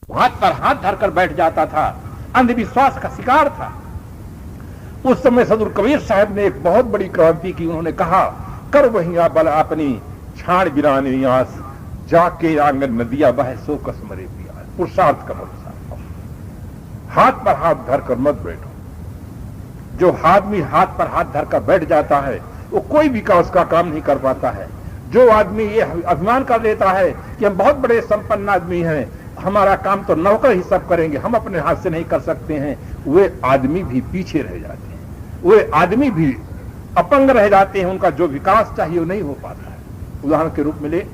हाथ पर हाथ धरकर बैठ जाता था, अंधविश्वास का शिकार था। उस समय सदुर कबीर साहब ने एक बहुत बड़ी क्रांति की। उन्होंने कहा, कर वही बल अपनी छाण बिरानी आस, जाके आंगन नदिया बह सो कसमरे पिया। पुरुषार्थ का पुरुषार्थ, हाथ पर हाथ धरकर मत बैठो। जो आदमी हाथ पर हाथ धरकर बैठ जाता है वो कोई विकास का काम नहीं कर पाता है। जो आदमी ये अभिमान कर लेता है कि हम बहुत बड़े संपन्न आदमी हैं, हमारा काम तो नौकर ही सब करेंगे, हम अपने हाथ से नहीं कर सकते हैं, वे आदमी भी पीछे रह जाते हैं, वे आदमी भी अपंग रह जाते हैं। उनका जो विकास चाहिए वो नहीं हो पाता है। उदाहरण के रूप में ले,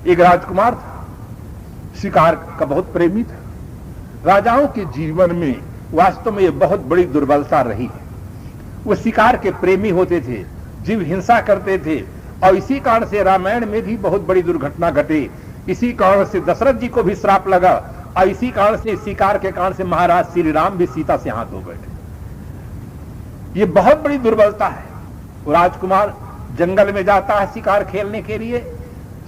एक राजकुमार था, शिकार का बहुत प्रेमी था। राजाओं के जीवन में वास्तव में ये बहुत बड़ी दुर्बलता रही है। वो शिकार के प्रेमी होते थे, जीव हिंसा करते थे, और इसी कारण से रामायण में भी बहुत बड़ी दुर्घटना घटी। इसी कारण से दशरथ जी को भी श्राप लगा, और इसी कारण से शिकार के कारण से महाराज श्री राम भी सीता से हाथ धो बैठे। ये बहुत बड़ी दुर्बलता है। राजकुमार जंगल में जाता है शिकार खेलने के लिए,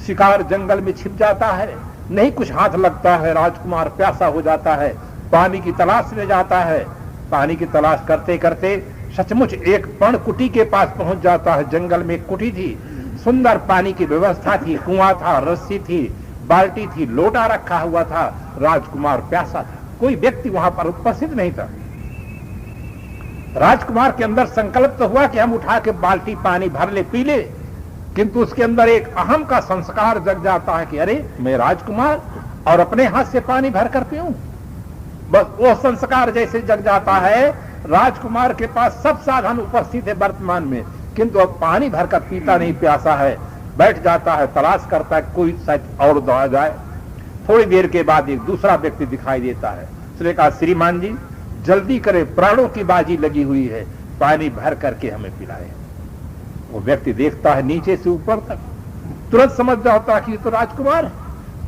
शिकार जंगल में छिप जाता है, नहीं कुछ हाथ लगता है, राजकुमार प्यासा हो जाता है, पानी की तलाश में जाता है। पानी की तलाश करते करते सचमुच एक पर्णकुटी के पास पहुंच जाता है। जंगल में एक कुटी थी, सुंदर पानी की व्यवस्था थी, कुआं था, रस्सी थी, बाल्टी थी, लोटा रखा हुआ था। राजकुमार प्यासा था, कोई व्यक्ति वहां पर उपस्थित नहीं था। राजकुमार के अंदर संकल्प तो हुआ कि हम उठा के बाल्टी पानी भर ले, पी ले, किंतु उसके अंदर एक अहम का संस्कार जग जाता है कि अरे मैं राजकुमार और अपने हाथ से पानी भरकर पीऊं। बस वो संस्कार जैसे जग जाता है, राजकुमार के पास सब साधन उपस्थित है वर्तमान में, किंतु अब पानी भरकर पीता नहीं, प्यासा है, बैठ जाता है, तलाश करता है कोई शायद और दौड़ा जाए। थोड़ी देर के बाद एक दूसरा व्यक्ति दिखाई देता है। उसने कहा, श्रीमान जी जल्दी करे, प्राणों की बाजी लगी हुई है, पानी भर करके हमें पिलाए। वो व्यक्ति देखता है नीचे से ऊपर तक, तुरंत समझ जाता है कि ये तो राजकुमार है,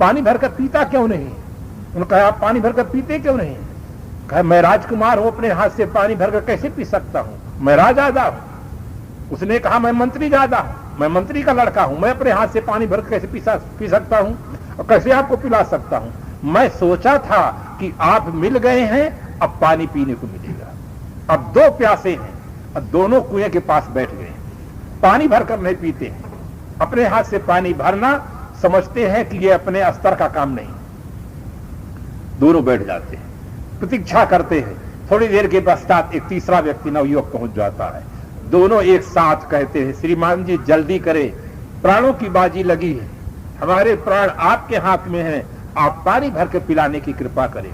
पानी भरकर पीता क्यों नहीं। उन्होंने कहा, आप पानी भरकर पीते क्यों नहीं। कहा, मैं राजकुमार हूं, अपने हाथ से पानी भरकर कैसे पी सकता हूं, मैं राजादा हूं। उसने कहा, मैं मंत्री ज्यादा हूं, मैं मंत्री का लड़का हूं, मैं अपने हाथ से पानी भरकर कैसे पी सकता हूं और कैसे आपको पिला सकता हूं। मैं सोचा था कि आप मिल गए हैं, अब पानी पीने को मिलेगा। अब दो प्यासे हैं, अब दोनों कुएं के पास बैठ गए, पानी भरकर नहीं पीते हैं, अपने हाथ से पानी भरना समझते हैं कि ये अपने स्तर का काम नहीं। दोनों बैठ जाते हैं, प्रतीक्षा करते हैं। थोड़ी देर के पश्चात एक तीसरा व्यक्ति नवयुवक पहुंच जाता है। दोनों एक साथ कहते हैं, श्रीमान जी जल्दी करें, प्राणों की बाजी लगी है, हमारे प्राण आपके हाथ में हैं, आप पानी भर के पिलाने की कृपा करें।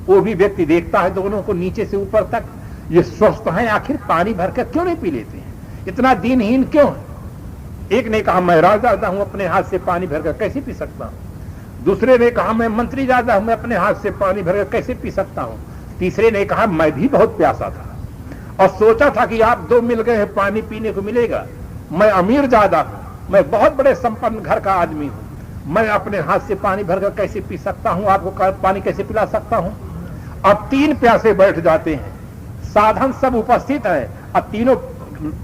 वो भी व्यक्ति देखता है दोनों को नीचे से ऊपर तक, ये स्वस्थ हैं, आखिर पानी भर के क्यों नहीं पी लेते हैं, इतना दीनहीन क्यों है। एक ने कहा, मैं राजा हूं, अपने हाथ से पानी भरकर कैसे पी सकता हूं। दूसरे ने कहा, मैं मंत्री ज्यादा हूं, मैं अपने हाथ से पानी भरकर कैसे पी सकता हूं। तीसरे ने कहा, मैं भी बहुत प्यासा था और सोचा था कि आप दो मिल गए हैं, पानी पीने को मिलेगा। मैं अमीर ज्यादा हूं, मैं बहुत बड़े संपन्न घर का आदमी हूं, मैं अपने हाथ से पानी भरकर कैसे पी सकता हूं, आपको पानी कैसे पिला सकता हूं। अब तीन प्यासे बैठ जाते हैं, साधन सब उपस्थित है, अब तीनों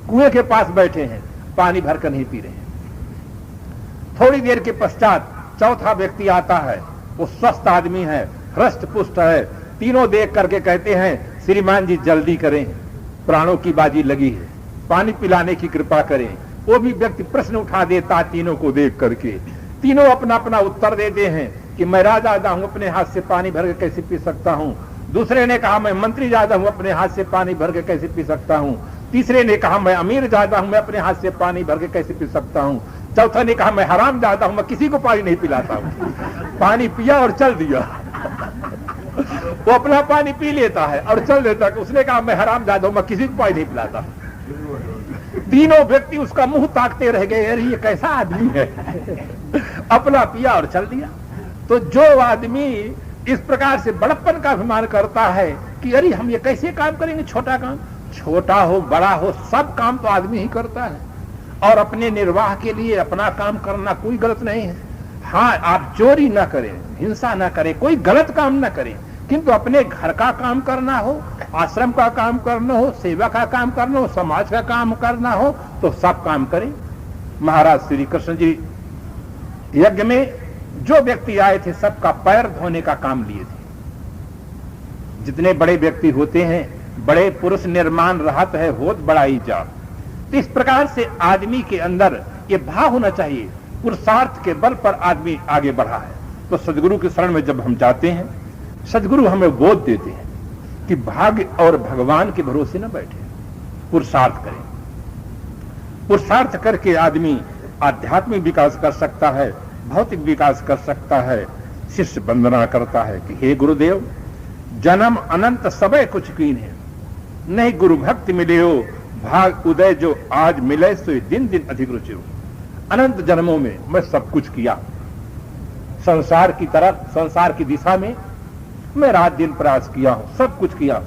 कुएं के पास बैठे हैं, पानी भरकर नहीं पी रहे हैं। थोड़ी देर के पश्चात चौथा व्यक्ति आता है, वो स्वस्थ आदमी है, हृष्ट पुष्ट है। तीनों देख करके कहते हैं, श्रीमान जी जल्दी करें, प्राणों की बाजी लगी है, पानी पिलाने की कृपा करें। वो भी व्यक्ति प्रश्न उठा देता तीनों को देख करके। तीनों अपना अपना उत्तर देते हैं कि मैं राजा हूं, अपने हाथ से पानी भर के कैसे पी सकता हूं। दूसरे ने कहा, मैं मंत्री ज्यादा हूं, अपने हाथ से पानी भर के कैसे पी सकता हूं। तीसरे ने कहा, मैं अमीर ज्यादा हूं, मैं अपने हाथ से पानी भर के कैसे पी सकता हूं। चौथा ने कहा, मैं हराम ज्यादा हूं, मैं किसी को पानी नहीं पिलाता हूं। पानी पिया और चल दिया। वो अपना पानी पी लेता है और चल देता है। उसने कहा, मैं हराम ज्यादा हूं, मैं किसी को पानी नहीं पिलाता। तीनों व्यक्ति उसका मुंह ताकते रह गए, अरे ये कैसा आदमी है, अपना पिया और चल दिया। तो जो आदमी इस प्रकार से बड़प्पन का अभिमान करता है कि अरे हम ये कैसे काम करेंगे, छोटा काम, छोटा हो बड़ा हो सब काम तो आदमी ही करता है, और अपने निर्वाह के लिए अपना काम करना कोई गलत नहीं है। हाँ, आप चोरी ना करें, हिंसा ना करें, कोई गलत काम ना करें, किंतु अपने घर का काम करना हो, आश्रम का काम करना हो, सेवा का काम करना हो, समाज का काम करना हो, तो सब काम करें। महाराज श्री कृष्ण जी यज्ञ में जो व्यक्ति आए थे सबका पैर धोने का काम लिए थे। जितने बड़े व्यक्ति होते हैं, बड़े पुरुष निर्माण रहत है होत बड़ाई जा। तो इस प्रकार से आदमी के अंदर ये भाव होना चाहिए, पुरुषार्थ के बल पर आदमी आगे बढ़ा है। तो सदगुरु के शरण में जब हम जाते हैं, सदगुरु हमें बोध देते हैं कि भाग्य और भगवान के भरोसे न बैठे, पुरुषार्थ करें। पुरुषार्थ करके आदमी आध्यात्मिक विकास कर सकता है, भौतिक विकास कर सकता है। शिष्य वंदना करता है कि हे गुरुदेव, जन्म अनंत सबे कुछ कीन है, नहीं गुरु भक्ति मिले हो, भाग उदय जो आज मिले सो दिन दिन अधिक रुचि हो। अनंत जन्मों में मैं सब कुछ किया, संसार की तरफ, संसार की दिशा में मैं रात दिन प्रयास किया हूं, सब कुछ किया,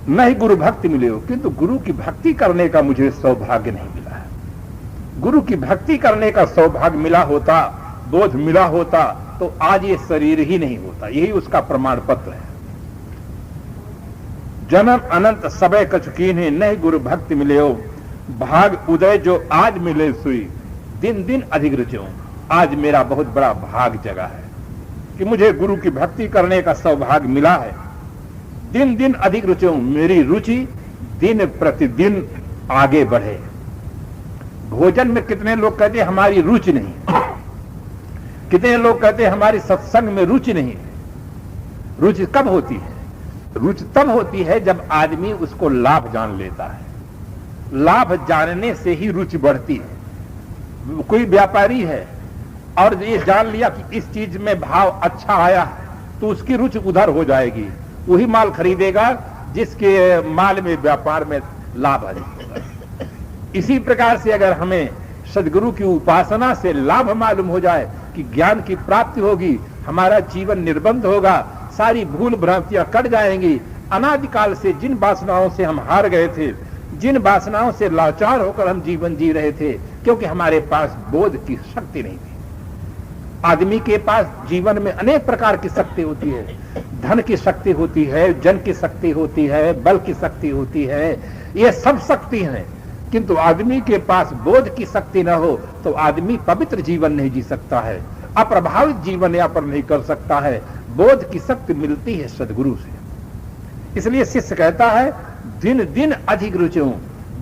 नहीं गुरु भक्ति मिले हो, किंतु गुरु की भक्ति करने का मुझे सौभाग्य नहीं मिला है। गुरु की भक्ति करने का सौभाग्य मिला होता, बोध मिला होता, तो आज ये शरीर ही नहीं होता। यही उसका प्रमाण पत्र है। जन्म अनंत सबे कचुकीन है, नहीं गुरु भक्ति मिले हो, भाग उदय जो आज मिले सुई, दिन दिन अधिक रुचि हो। आज मेरा बहुत बड़ा भाग जगा है कि मुझे गुरु की भक्ति करने का सौभाग्य मिला है। दिन दिन अधिक रुचि हो, मेरी रुचि दिन प्रतिदिन आगे बढ़े। भोजन में कितने लोग कहते हैं हमारी रुचि नहीं, कितने लोग कहते हैं हमारी सत्संग में रुचि नहीं। रुचि कब होती है? रुचि तब होती है जब आदमी उसको लाभ जान लेता है। लाभ जानने से ही रुचि बढ़ती है। कोई व्यापारी है और ये जान लिया कि इस चीज में भाव अच्छा आया तो उसकी रुचि उधर हो जाएगी, वही माल खरीदेगा जिसके माल में व्यापार में लाभ अधिक होगा। इसी प्रकार से अगर हमें सदगुरु की उपासना से लाभ मालूम हो जाए कि ज्ञान की प्राप्ति होगी, हमारा जीवन निर्बंध होगा, सारी भूल भ्रांतियां कट जाएंगी। अनादिकाल से जिन वासनाओं से हम हार गए थे, जिन वासनाओं से लाचार होकर हम जीवन जी रहे थे, क्योंकि हमारे पास बोध की शक्ति नहीं थी। आदमी के पास जीवन में अनेक प्रकार की शक्ति होती है। धन की शक्ति होती है, जन की शक्ति होती है, बल की शक्ति होती है, ये सब शक्ति हैं। किंतु आदमी के पास बोध की शक्ति न हो तो आदमी पवित्र जीवन नहीं जी सकता है, अप्रभावित जीवन यापन नहीं कर सकता है। बोध की शक्ति मिलती है सदगुरु से। इसलिए शिष्य कहता है दिन दिन अधिक रुचि हूं,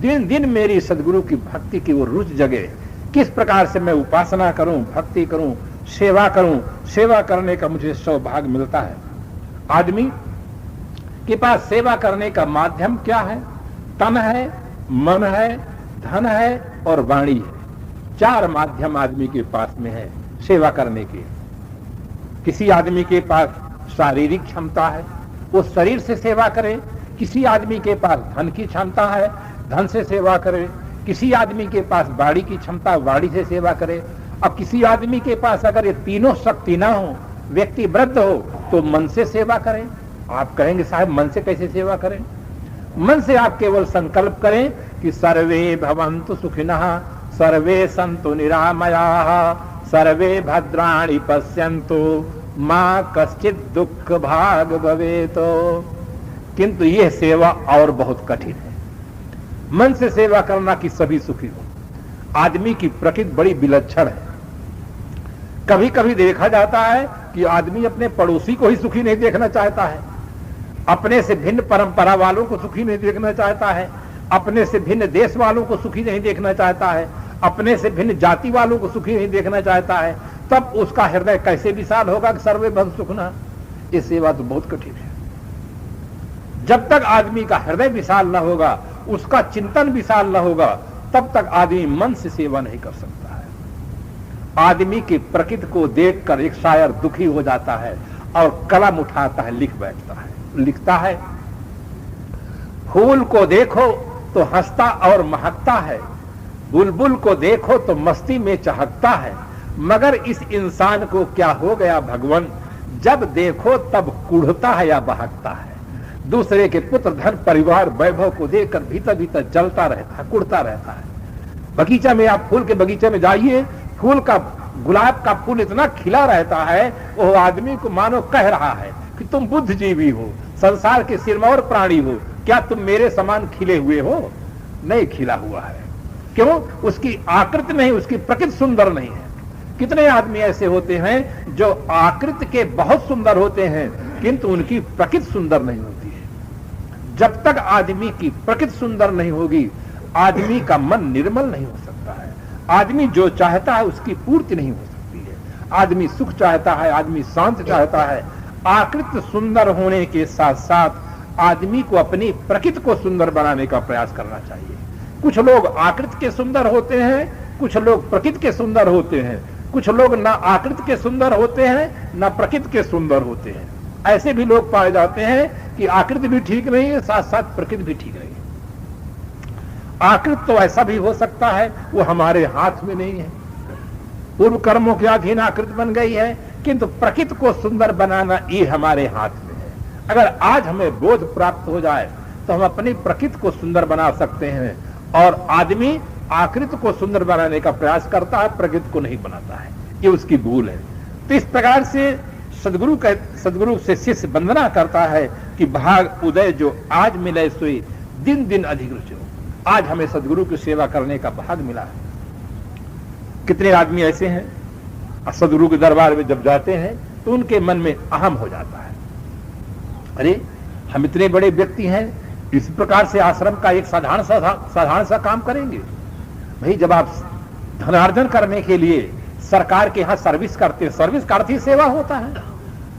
दिन दिन मेरी सदगुरु की भक्ति की वो रुचि जगे। किस प्रकार से मैं उपासना करूं, भक्ति करूं, सेवा करूं, सेवा करने का मुझे सौभाग्य मिलता है। आदमी के पास सेवा करने का माध्यम क्या है? तन है, मन है, धन है और वाणी है। चार माध्यम आदमी के पास में है सेवा करने के। किसी आदमी के पास शारीरिक क्षमता है, वो शरीर से सेवा करे। किसी आदमी के पास धन की क्षमता है, धन से सेवा करे। किसी आदमी के पास वाणी की क्षमता, वाणी से सेवा करे। अब किसी आदमी के पास अगर ये तीनों शक्ति ना हो, व्यक्ति वृद्ध हो, तो मन से सेवा करे। आप कहेंगे साहब मन से कैसे सेवा करें? मन से आप केवल संकल्प करें कि सर्वे भवन्तु सुखिनः, सर्वे सन्तु निरामयाः, सर्वे भद्राणि पश्यन्तु, मां कश्चित् दुःख भाग भवेत। किंतु यह सेवा और बहुत कठिन है। मन से सेवा करना कि सभी सुखी हो। आदमी की प्रकृति बड़ी विलक्षण है। कभी कभी देखा जाता है कि आदमी अपने पड़ोसी को ही सुखी नहीं देखना चाहता है, अपने से भिन्न परंपरा वालों को सुखी नहीं देखना चाहता है, अपने से भिन्न देश वालों को सुखी नहीं देखना चाहता है, अपने से भिन्न जाति वालों को सुखी नहीं देखना चाहता है। तब उसका हृदय कैसे विशाल होगा कि सर्वे भव सुखना? ये सेवा तो बहुत कठिन है। जब तक आदमी का हृदय विशाल न होगा, उसका चिंतन विशाल न होगा, तब तक आदमी मन से सेवा नहीं कर सकता है। आदमी की प्रकृति को देखकर एक शायर दुखी हो जाता है और कलम उठाता है, लिख बैठता है। लिखता है, फूल को देखो तो हंसता और महकता है, बुलबुल को देखो तो मस्ती में चहकता है, मगर इस इंसान को क्या हो गया भगवान, जब देखो तब कुढ़ता है या बहकता है। दूसरे के पुत्र धन परिवार वैभव को देखकर भीतर भीतर जलता रहता है, कुढ़ता रहता है। बगीचा में आप फूल के बगीचे में जाइए, फूल का, गुलाब का फूल इतना खिला रहता है, वो आदमी को मानो कह रहा है कि तुम बुद्धिजीवी हो, संसार के सिरमौर प्राणी हो, क्या तुम मेरे समान खिले हुए हो? नहीं खिला हुआ है। क्यों? उसकी आकृति नहीं, उसकी प्रकृति सुंदर नहीं है। कितने आदमी ऐसे होते हैं जो आकृति के बहुत सुंदर होते हैं किंतु उनकी प्रकृति सुंदर नहीं होती है। जब तक आदमी की प्रकृति सुंदर नहीं होगी आदमी का मन निर्मल नहीं हो सकता है। आदमी जो चाहता है उसकी पूर्ति नहीं हो सकती है। आदमी सुख चाहता है, आदमी शांत चाहता है। आकृति सुंदर होने के साथ साथ आदमी को अपनी प्रकृति को सुंदर बनाने का प्रयास करना चाहिए। कुछ लोग आकृति के सुंदर होते हैं, कुछ लोग प्रकृति के सुंदर होते हैं, कुछ लोग ना आकृति के सुंदर होते हैं ना प्रकृति के सुंदर होते हैं। ऐसे भी लोग पाए जाते हैं कि आकृति भी ठीक नहीं है, साथ साथ प्रकृति भी ठीक नहीं है। आकृति तो ऐसा भी हो सकता है वो हमारे हाथ में नहीं है, पूर्व कर्मों के अधीन आकृति बन गई है, किंतु प्रकृति को सुंदर बनाना ये हमारे हाथ में है। अगर आज हमें बोध प्राप्त हो जाए तो हम अपनी प्रकृति को सुंदर बना सकते हैं। और आदमी आकृति को सुंदर बनाने का प्रयास करता है, प्रकृति को नहीं बनाता है, ये उसकी भूल है। तो इस प्रकार से सदगुरु से शिष्य वंदना करता है कि भाग उदय जो आज मिले सोई दिन दिन अधिक रुचि हो। आज हमें सदगुरु की सेवा करने का भाग मिला है। कितने आदमी ऐसे हैं सदगुरु के दरबार में जब जाते हैं तो उनके मन में अहम हो जाता है, अरे हम इतने बड़े व्यक्ति हैं, इस प्रकार से आश्रम का एक साधारण सा काम करेंगे। भाई जब आप धनार्जन करने के लिए सरकार के यहाँ सर्विस करते हैं, सर्विस का अर्थ ही सेवा होता है।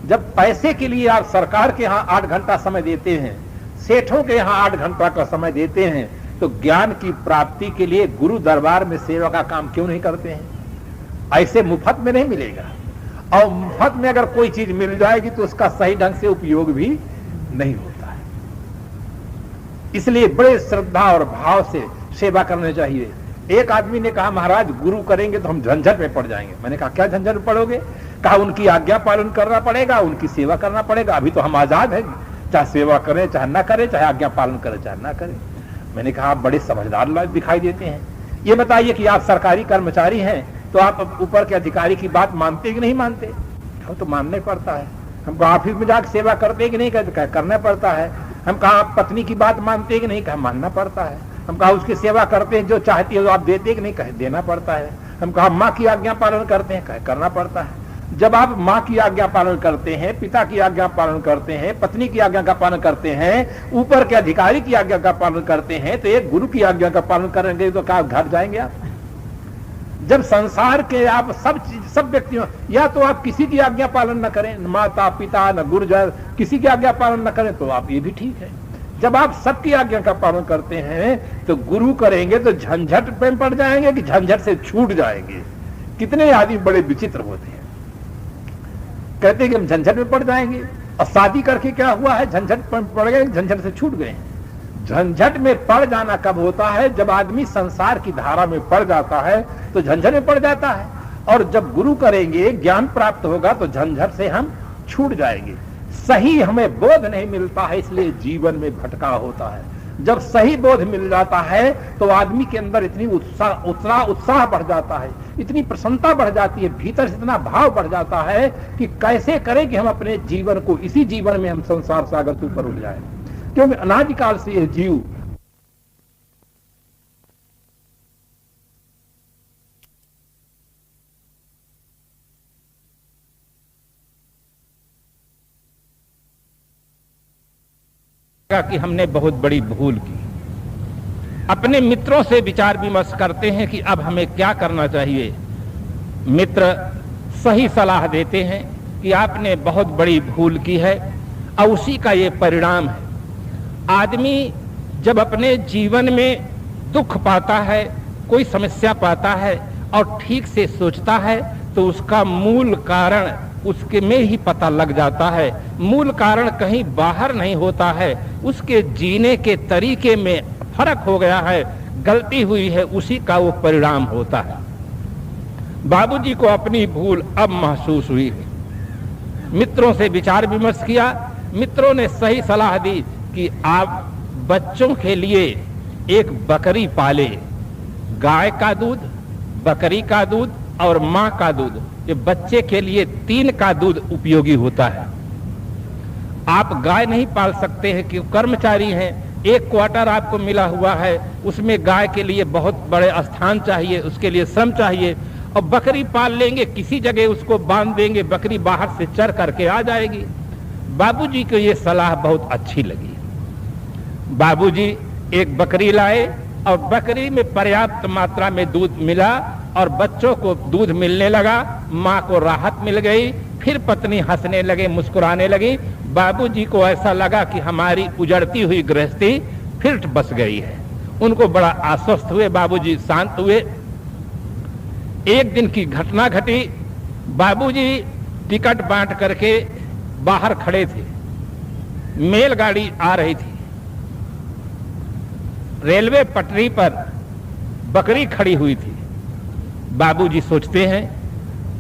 जब पैसे के लिए आप सरकार के यहाँ 8 घंटा समय देते हैं, सेठों के यहाँ 8 घंटा का समय देते हैं, तो ज्ञान की प्राप्ति के लिए गुरु दरबार में सेवा का काम क्यों नहीं करते हैं? ऐसे मुफ्त में नहीं मिलेगा, और मुफ्त में अगर कोई चीज मिल जाएगी तो उसका सही ढंग से उपयोग भी नहीं होता है। इसलिए बड़े श्रद्धा और भाव से सेवा करनी चाहिए। एक आदमी ने कहा महाराज गुरु करेंगे तो हम झंझट में पड़ जाएंगे। मैंने कहा क्या झंझट में पड़ोगे? कहा उनकी आज्ञा पालन करना पड़ेगा, उनकी सेवा करना पड़ेगा। अभी तो हम आजाद हैं, चाहे सेवा करें चाहे ना करें, चाहे आज्ञा पालन करें चाहे ना करें। मैंने कहा आप बड़े समझदार लोग दिखाई देते हैं। ये बताइए कि आप सरकारी कर्मचारी हैं तो आप ऊपर के अधिकारी की बात मानते कि नहीं मानते? वो तो मानना पड़ता है। हम कहा ऑफिस में जाकर सेवा करते कि नहीं करना पड़ता है। हम कहा आप पत्नी की बात मानते कि नहीं? कहा मानना पड़ता है। हम कहा उसकी सेवा करते हैं, जो चाहती है वो आप देते कि नहीं? कहे देना पड़ता है। हम कहा माँ की आज्ञा पालन करते हैं? कहे करना पड़ता है। जब आप माँ की आज्ञा पालन करते हैं, पिता की आज्ञा पालन करते हैं, पत्नी की आज्ञा का पालन करते हैं, ऊपर के अधिकारी की आज्ञा का पालन करते हैं, तो एक गुरु की आज्ञा का पालन करेंगे तो क्या घर जाएंगे आप? जब संसार के आप सब व्यक्तियों, या तो आप किसी की आज्ञा पालन न करें, माता पिता न गुरुजन, किसी की आज्ञा पालन न करें तो आप ये भी ठीक है। जब आप सबकी आज्ञा का पालन करते हैं तो गुरु करेंगे तो झंझट में पड़ जाएंगे कि झंझट से छूट जाएंगे। कितने आदमी बड़े विचित्र होते हैं, कहते हैं कि हम झंझट में पड़ जाएंगे, और शादी करके क्या हुआ है? झंझट पड़ गए, झंझट से छूट गए। झंझट में पड़ जाना कब होता है? जब आदमी संसार की धारा में पड़ जाता है तो झंझट में पड़ जाता है। और जब गुरु करेंगे, ज्ञान प्राप्त होगा तो झंझट से हम छूट जाएंगे। सही हमें बोध नहीं मिलता है, इसलिए जीवन में भटकाव होता है। जब सही बोध मिल जाता है तो आदमी के अंदर इतनी उत्साह बढ़ जाता है, इतनी प्रसन्नता बढ़ जाती है, भीतर से इतना भाव बढ़ जाता है कि कैसे करें कि हम अपने जीवन को, इसी जीवन में हम संसार सागर से ऊपर उठ जाए। क्योंकि अनादिकाल से यह जीव कि हमने बहुत बड़ी भूल की। अपने मित्रों से विचार विमर्श करते हैं कि अब हमें क्या करना चाहिए। मित्र सही सलाह देते हैं कि आपने बहुत बड़ी भूल की है और उसी का ये परिणाम है। आदमी जब अपने जीवन में दुख पाता है, कोई समस्या पाता है और ठीक से सोचता है तो उसका मूल कारण उसके में ही पता लग जाता है। मूल कारण कहीं बाहर नहीं होता है, उसके जीने के तरीके में फर्क हो गया है, गलती हुई है, उसी का वो परिणाम होता है। बाबूजी को अपनी भूल अब महसूस हुई है। मित्रों से विचार विमर्श किया, मित्रों ने सही सलाह दी कि आप बच्चों के लिए एक बकरी पाले। गाय का दूध, बकरी का दूध और माँ का दूध, ये बच्चे के लिए 3 का दूध उपयोगी होता है। आप गाय नहीं पाल सकते हैं कि कर्मचारी हैं, 1 क्वार्टर आपको मिला हुआ है, उसमें गाय के लिए बहुत बड़े स्थान चाहिए, उसके लिए श्रम चाहिए, और बकरी पाल लेंगे, किसी जगह उसको बांध देंगे, बकरी बाहर से चर करके आ जाएगी। बाबूजी को ये सलाह बहुत अच्छी लगी। बाबूजी एक बकरी लाए और बकरी में पर्याप्त मात्रा में दूध मिला और बच्चों को दूध मिलने लगा। माँ को राहत मिल गई। फिर पत्नी हंसने लगे, मुस्कुराने लगी। बाबूजी को ऐसा लगा कि हमारी उजड़ती हुई गृहस्थी फिर बस गई है। उनको बड़ा आश्वस्त हुए, बाबूजी शांत हुए। एक दिन की घटना घटी। बाबूजी टिकट बांट करके बाहर खड़े थे। मेलगाड़ी आ रही थी। रेलवे पटरी पर बकरी खड़ी हुई थी। बाबूजी सोचते हैं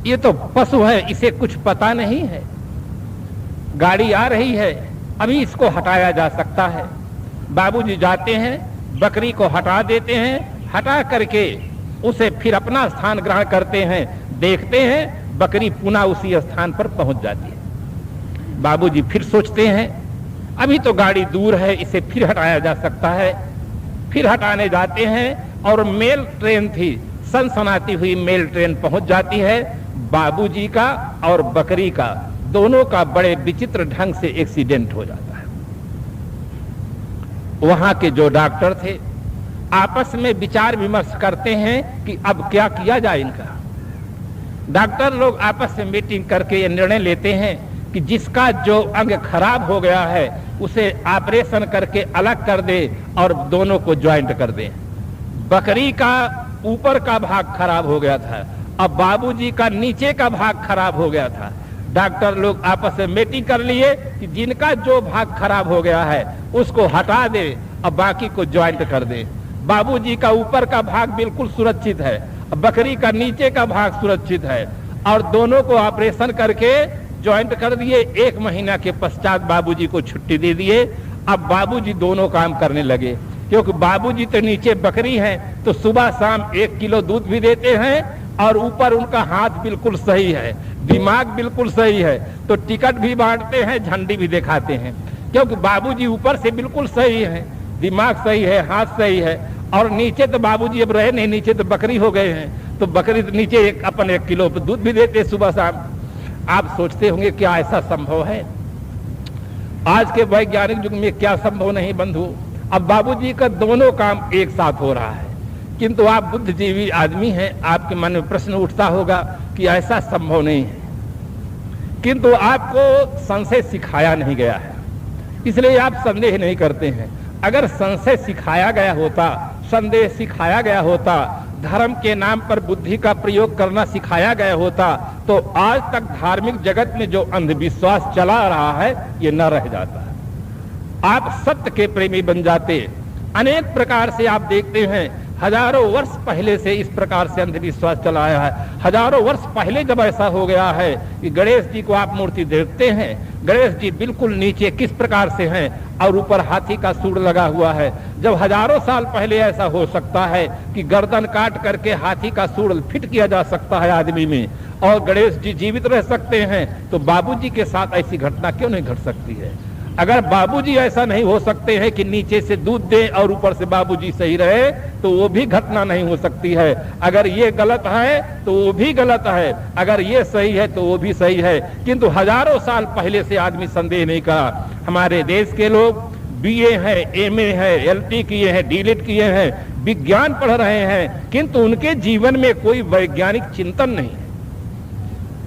ये तो पशु है, इसे कुछ पता नहीं है, गाड़ी आ रही है, अभी इसको हटाया जा सकता है। बाबूजी जाते हैं, बकरी को हटा देते हैं। हटा करके उसे फिर अपना स्थान ग्रहण करते हैं। देखते हैं बकरी पुनः उसी स्थान पर पहुंच जाती है। बाबूजी फिर सोचते हैं अभी तो गाड़ी दूर है, इसे फिर हटाया जा सकता है। फिर हटाने जाते हैं और मेल ट्रेन थी, सनसनाती हुई मेल ट्रेन पहुंच जाती है। बाबूजी का और बकरी का दोनों का बड़े विचित्र ढंग से एक्सीडेंट हो जाता है। वहां के जो डॉक्टर थे आपस में विचार विमर्श करते हैं कि अब क्या किया जाए इनका। डॉक्टर लोग आपस में मीटिंग करके ये निर्णय लेते हैं कि जिसका जो अंग खराब हो गया है उसे ऑपरेशन करके अलग कर दे और दोनों को ज्वाइंट कर दे। बकरी का ऊपर का भाग खराब हो गया था, अब बाबूजी का नीचे का भाग खराब हो गया था। डॉक्टर लोग आपस में मीटिंग कर लिए कि जिनका जो भाग खराब हो गया है उसको हटा दे और बाकी को ज्वाइंट कर दे। बाबूजी का ऊपर का भाग बिल्कुल सुरक्षित है, बकरी का नीचे का भाग सुरक्षित है और दोनों को ऑपरेशन करके ज्वाइंट कर दिए। 1 महीना के पश्चात बाबूजी को छुट्टी दे दिए। अब बाबूजी दोनों काम करने लगे, क्योंकि बाबूजी तो नीचे बकरी हैं तो सुबह शाम 1 किलो दूध भी देते हैं और ऊपर उनका हाथ बिल्कुल सही है, दिमाग बिल्कुल सही है, तो टिकट भी बांटते हैं, झंडी भी दिखाते हैं। क्योंकि बाबूजी ऊपर से बिल्कुल सही है, दिमाग सही है, हाथ सही है, और नीचे तो बाबूजी अब रहे नहीं, नीचे तो बकरी हो गए हैं, तो बकरी तो नीचे अपन 1 किलो दूध भी देते सुबह शाम। आप सोचते होंगे क्या ऐसा संभव है? आज के वैज्ञानिक युग में क्या संभव नहीं बंधु। अब बाबूजी का दोनों काम एक साथ हो रहा है, किंतु आप बुद्धिजीवी आदमी हैं, आपके मन में प्रश्न उठता होगा कि ऐसा संभव नहीं है। किंतु आपको संशय सिखाया नहीं गया है, इसलिए आप संदेह नहीं करते हैं। अगर संशय सिखाया गया होता, संदेह सिखाया गया होता, धर्म के नाम पर बुद्धि का प्रयोग करना सिखाया गया होता, तो आज तक धार्मिक जगत में जो अंधविश्वास चला रहा है ये न रह जाता। आप सत्य के प्रेमी बन जाते। अनेक प्रकार से आप देखते हैं, हजारों वर्ष पहले से इस प्रकार से अंधविश्वास चला आया है। हजारों वर्ष पहले जब ऐसा हो गया है कि गणेश जी को आप मूर्ति देखते हैं, गणेश जी बिल्कुल नीचे किस प्रकार से हैं और ऊपर हाथी का सूंड लगा हुआ है। जब हजारों साल पहले ऐसा हो सकता है कि गर्दन काट करके हाथी का सूंड फिट किया जा सकता है आदमी में और गणेश जी जीवित रह सकते हैं, तो बाबूजी के साथ ऐसी घटना क्यों नहीं घट सकती है? अगर बाबूजी ऐसा नहीं हो सकते हैं कि नीचे से दूध दे और ऊपर से बाबूजी सही रहे, तो वो भी घटना नहीं हो सकती है। अगर ये गलत है तो वो भी गलत है, अगर ये सही है तो वो भी सही है। किंतु हजारों साल पहले से आदमी संदेह नहीं करा। हमारे देश के लोग बीए है, एमए है, एलटी किए हैं, डीलिट किए हैं, विज्ञान पढ़ रहे हैं, किंतु उनके जीवन में कोई वैज्ञानिक चिंतन नहीं है।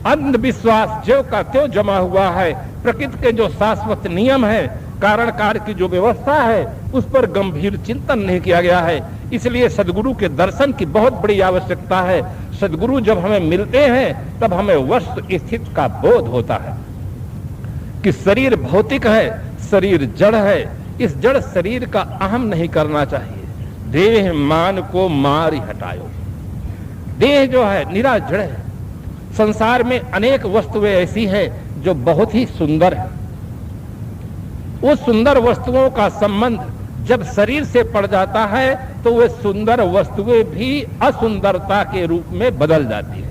अंधविश्वास ज्यों का त्यों जमा हुआ है। प्रकृति के जो शाश्वत नियम है, कारण कार्य की जो व्यवस्था है, उस पर गंभीर चिंतन नहीं किया गया है। इसलिए सदगुरु के दर्शन की बहुत बड़ी आवश्यकता है। सदगुरु जब हमें मिलते हैं तब हमें वस्तु स्थिति का बोध होता है कि शरीर भौतिक है, शरीर जड़ है। इस जड़ शरीर का अहम नहीं करना चाहिए। देह मान को मार ही हटायो। देह जो है निरा जड़ है। संसार में अनेक वस्तुएं ऐसी हैं जो बहुत ही सुंदर है। वो सुंदर वस्तुओं का संबंध जब शरीर से पड़ जाता है तो वे सुंदर वस्तुएं भी असुंदरता के रूप में बदल जाती है।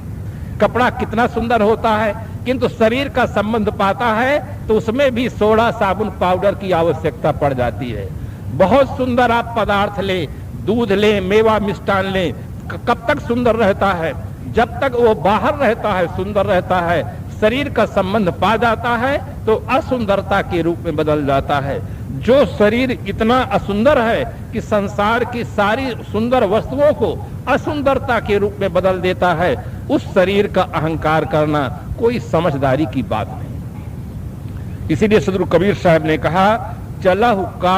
कपड़ा कितना सुंदर होता है, किंतु शरीर का संबंध पाता है तो उसमें भी सोडा, साबुन, पाउडर की आवश्यकता पड़ जाती है। बहुत सुंदर आप पदार्थ लें, दूध लें, मेवा मिष्टान लें, कब तक सुंदर रहता है? जब तक वो बाहर रहता है, सुंदर रहता है, शरीर का संबंध पा जाता है तो असुंदरता के रूप में बदल जाता है। जो शरीर इतना असुंदर है कि संसार की सारी सुंदर वस्तुओं को असुंदरता के रूप में बदल देता है, उस शरीर का अहंकार करना कोई समझदारी की बात नहीं। इसीलिए सदगुरु कबीर साहब ने कहा, चला हुक्का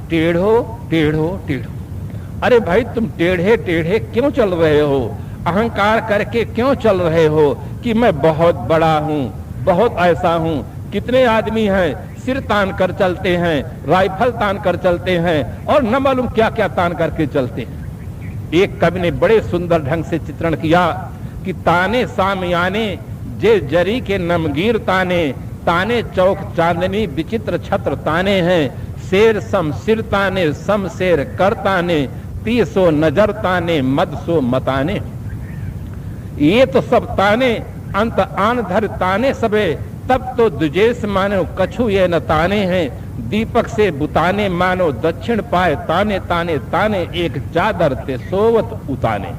टेढ़ो टेढ़ो टेढ़ो। अरे भाई, तुम टेढ़े टेढ़े क्यों चल रहे हो? अहंकार करके क्यों चल रहे हो कि मैं बहुत बड़ा हूं, बहुत ऐसा हूं? कितने आदमी हैं सिर तान कर चलते हैं, राइफल तान कर चलते हैं और न मालूम क्या क्या तान करके चलते हैं। एक कवि ने बड़े सुंदर ढंग से चित्रण किया कि ताने सामयाने जे जरी के नमगीर ताने, ताने चौक चांदनी विचित्र छत्र ताने हैं, शेर सम सिर ताने सम शेर कर ताने, तीसो नजर ताने मद सो मताने। ये तो सब ताने अंत आन धर ताने सबे, तब तो दुजेस मानो कछु ये न ताने हैं, दीपक से बुताने मानो दक्षिण पाए ताने ताने ताने, एक चादर ते सोवत उताने।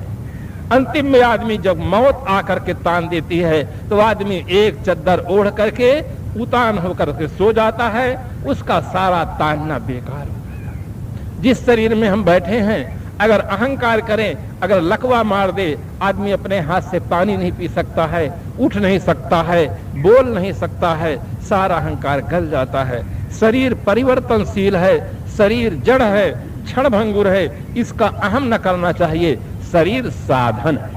अंतिम में आदमी जब मौत आकर के तान देती है तो आदमी एक चद्दर ओढ़ करके उतान होकर के सो जाता है, उसका सारा तानना बेकार होता है। जिस शरीर में हम बैठे हैं, अगर अहंकार करें, अगर लकवा मार दे, आदमी अपने हाथ से पानी नहीं पी सकता है, उठ नहीं सकता है, बोल नहीं सकता है, सारा अहंकार गल जाता है। शरीर परिवर्तनशील है, शरीर जड़ है, क्षण भंगुर है, इसका अहम न करना चाहिए। शरीर साधन है।